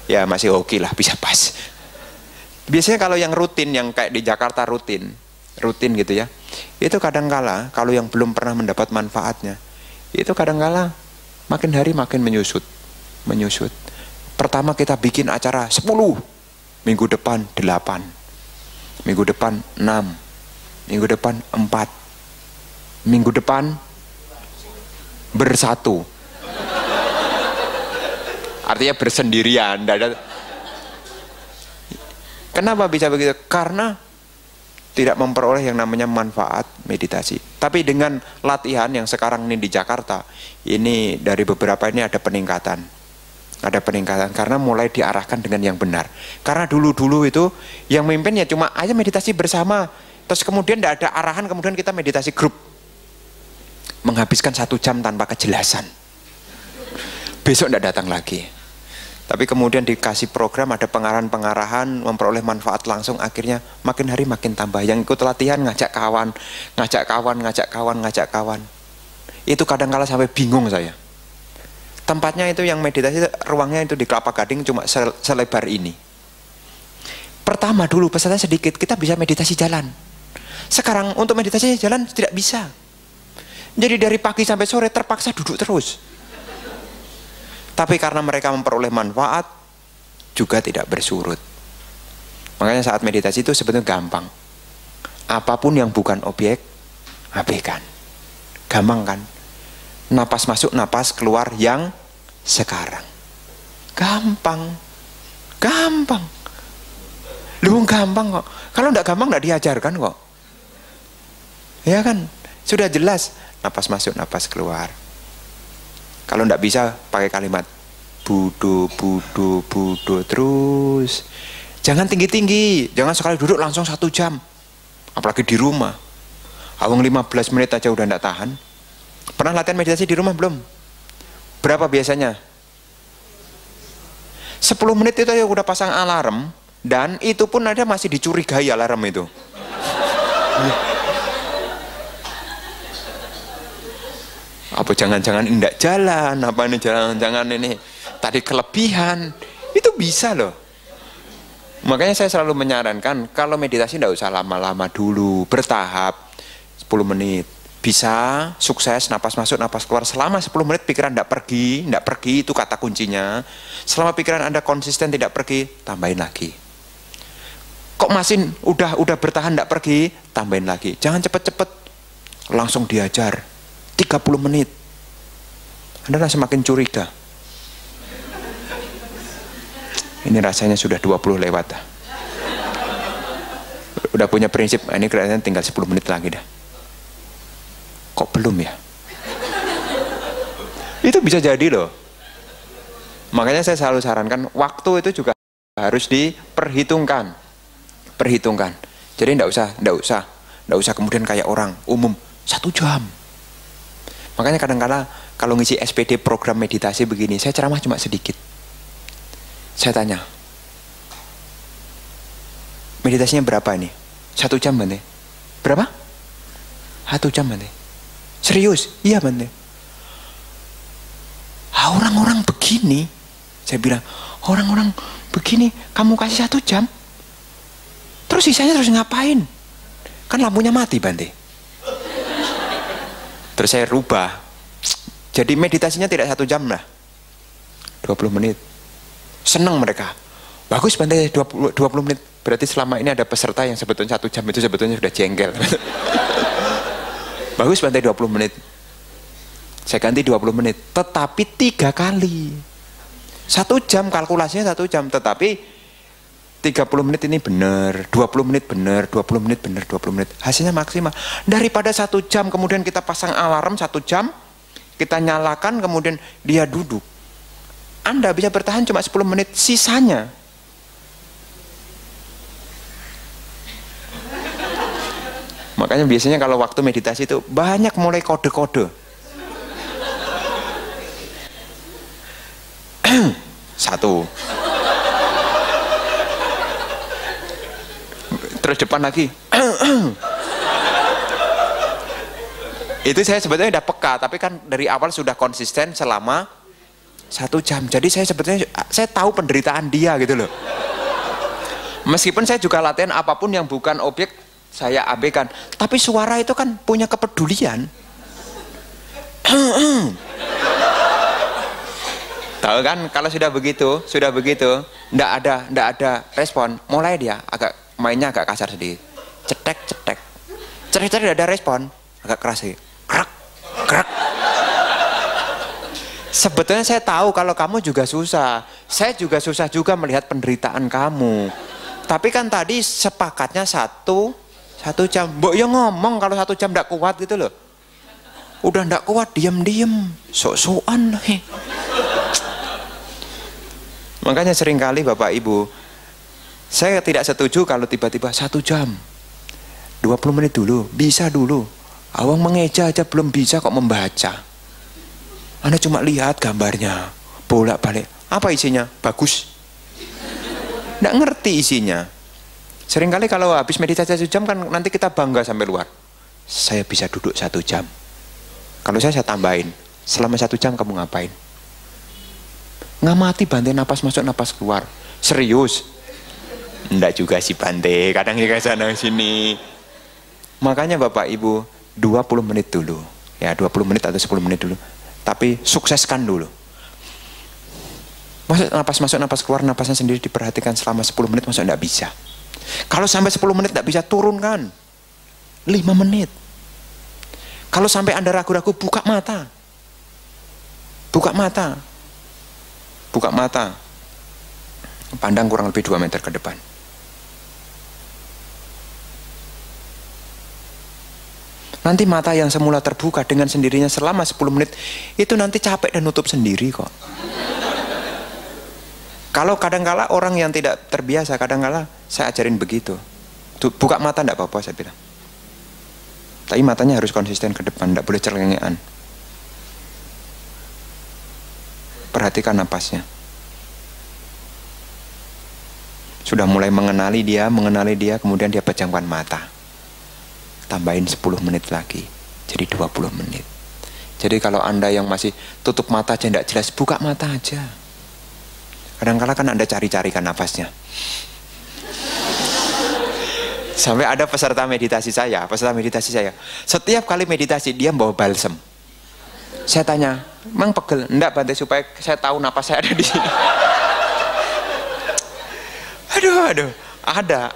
Ya masih oke lah, bisa pas. Biasanya kalau yang rutin, yang kayak di Jakarta rutin gitu ya, itu kadangkala kalau yang belum pernah mendapat manfaatnya, itu kadangkala makin hari makin menyusut. Pertama kita bikin acara 10, minggu depan 8, minggu depan 6, minggu depan 4, minggu depan bersatu. Artinya bersendirian. Kenapa bisa begitu? Karena tidak memperoleh yang namanya manfaat meditasi. Tapi dengan latihan yang sekarang ini di Jakarta, ini dari beberapa ini ada peningkatan. Ada peningkatan karena mulai diarahkan dengan yang benar. Karena dulu-dulu itu yang memimpin ya cuma aja meditasi bersama. Terus kemudian tidak ada arahan, kemudian kita meditasi grup. Menghabiskan 1 jam tanpa kejelasan. Besok tidak datang lagi. Tapi kemudian dikasih program, ada pengarahan-pengarahan, memperoleh manfaat langsung, akhirnya makin hari makin tambah. Yang ikut latihan ngajak kawan. Itu kadang-kala sampai bingung saya. Tempatnya itu yang meditasi, ruangnya itu di Kelapa Gading cuma selebar ini. Pertama dulu peserta sedikit, kita bisa meditasi jalan. Sekarang untuk meditasi jalan tidak bisa. Jadi dari pagi sampai sore terpaksa duduk terus. Tapi karena mereka memperoleh manfaat, juga tidak bersurut. Makanya saat meditasi itu sebetulnya gampang. Apapun yang bukan objek, abaikan. Gampang kan? Napas masuk, napas keluar yang sekarang. Gampang. Lu gampang kok. Kalau enggak gampang enggak diajarkan kok. Ya kan? Sudah jelas. Napas masuk, napas keluar. Kalau enggak bisa pakai kalimat budo terus. Jangan tinggi-tinggi, jangan sekali duduk langsung 1 jam. Apalagi di rumah. Awang 15 menit aja udah enggak tahan. Pernah latihan meditasi di rumah belum? Berapa biasanya? 10 menit itu ya udah pasang alarm. Dan itu pun ada masih dicurigai alarm itu. Apa jangan-jangan enggak jalan, apa ini jangan-jangan ini tadi kelebihan. Itu bisa loh. Makanya saya selalu menyarankan kalau meditasi enggak usah lama-lama dulu, bertahap 10 menit. Bisa sukses napas masuk napas keluar selama 10 menit pikiran enggak pergi itu kata kuncinya. Selama pikiran Anda konsisten tidak pergi, tambahin lagi. Kok masih udah bertahan enggak pergi, tambahin lagi. Jangan cepet-cepet. Langsung diajar 30 menit. Anda semakin curiga. Ini rasanya sudah 20 lewat dah. Udah punya prinsip, ini kelihatannya tinggal 10 menit lagi dah. Kok belum ya? Itu bisa jadi loh. Makanya saya selalu sarankan waktu itu juga harus diperhitungkan. Perhitungkan. Jadi enggak usah kemudian kayak orang umum 1 jam. Makanya kadang-kadang kalau ngisi SPD program meditasi begini, saya ceramah cuma sedikit. Saya tanya, meditasinya berapa ini? 1 jam Bante. Berapa? 1 jam Bante. Serius? Iya Bante. Orang-orang begini, saya bilang, orang-orang begini kamu kasih 1 jam, terus sisanya terus ngapain? Kan lampunya mati Bante. Terus saya rubah, jadi meditasinya tidak 1 jam lah, 20 menit. Senang mereka. Bagus Bante 20 menit. Berarti selama ini ada peserta yang sebetulnya 1 jam itu sebetulnya sudah jengkel. Bagus Bante 20 menit. Saya ganti 20 menit. Tetapi 3 kali. 1 jam kalkulasinya 1 jam. Tetapi 30 menit ini benar. 20 menit benar. 20 menit benar. 20 menit. Hasilnya maksimal. Daripada 1 jam kemudian kita pasang alarm 1 jam. Kita nyalakan kemudian dia duduk. Anda bisa bertahan cuma 10 menit. Sisanya makanya biasanya kalau waktu meditasi itu banyak mulai kode-kode. 1. Terus depan lagi. Itu saya sebetulnya udah peka, tapi kan dari awal sudah konsisten selama 1 jam. Jadi saya sebetulnya saya tahu penderitaan dia gitu loh. Meskipun saya juga latihan apapun yang bukan objek saya abaikan, tapi suara itu kan punya kepedulian. Tahu kan kalau sudah begitu, ndak ada respon, mulai dia agak mainnya agak kasar sedikit. Cetek, tidak ada respon, agak keras sih. Krak. Sebetulnya saya tahu kalau kamu juga susah, saya juga susah juga melihat penderitaan kamu. Tapi kan tadi sepakatnya 1 jam. Mbok ya ngomong kalau 1 jam ndak kuat gitu loh. Udah ndak kuat diam-diam, sok-sokan lah. Makanya seringkali Bapak Ibu, saya tidak setuju kalau tiba-tiba 1 jam. 20 menit dulu, bisa dulu. Awang mengeja aja belum bisa kok membaca. Anda cuma lihat gambarnya, bolak-balik. Apa isinya? Bagus. Nggak ngerti isinya. Seringkali kalau habis meditasi 1 jam kan nanti kita bangga sampai luar. Saya bisa duduk 1 jam. Kalau saya tambahin, selama 1 jam kamu ngapain? Ngamati Bante napas masuk napas keluar. Serius? Enggak juga sih Bante, kadang ke sana sini. Makanya Bapak Ibu 20 menit dulu. Ya 20 menit atau 10 menit dulu. Tapi sukseskan dulu. Napas masuk napas keluar, napasnya sendiri diperhatikan selama 10 menit, masa enggak bisa? Kalau sampai 10 menit tidak bisa, turunkan 5 menit. Kalau sampai Anda ragu-ragu, buka mata. Pandang kurang lebih 2 meter ke depan. Nanti mata yang semula terbuka dengan sendirinya selama 10 menit, itu nanti capek dan nutup sendiri kok. Kalau kadangkala orang yang tidak terbiasa, kadangkala saya ajarin begitu. Tuh, buka mata enggak apa-apa saya bilang. Tapi matanya harus konsisten ke depan, enggak boleh celengean. Perhatikan napasnya. Sudah mulai mengenali dia, kemudian dia pejamkan mata. Tambahin 10 menit lagi, jadi 20 menit. Jadi kalau Anda yang masih tutup mata aja enggak jelas, buka mata aja. Kadang-kala kan Anda cari-carikan nafasnya. Sampai ada peserta meditasi saya, setiap kali meditasi dia bawa balsem. Saya tanya, "Mang pegel?" "Enggak, Bante, supaya saya tahu napas saya ada di sini." Aduh,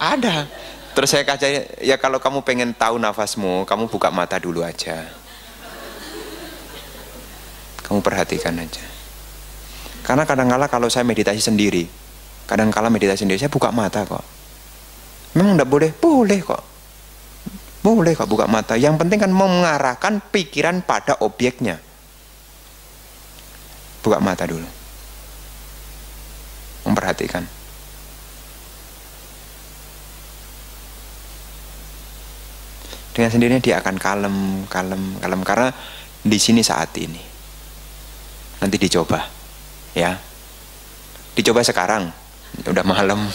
ada. Terus saya kaca, ya kalau kamu pengen tahu nafasmu, kamu buka mata dulu aja. Kamu perhatikan aja. Karena kadang-kala kalau saya meditasi sendiri, saya buka mata kok. Memang enggak boleh? Boleh kok buka mata. Yang penting kan mengarahkan pikiran pada objeknya. Buka mata dulu. Memperhatikan. Dengan sendirinya dia akan kalem. Karena di sini saat ini. Nanti dicoba. Ya. Dicoba sekarang. Udah malam.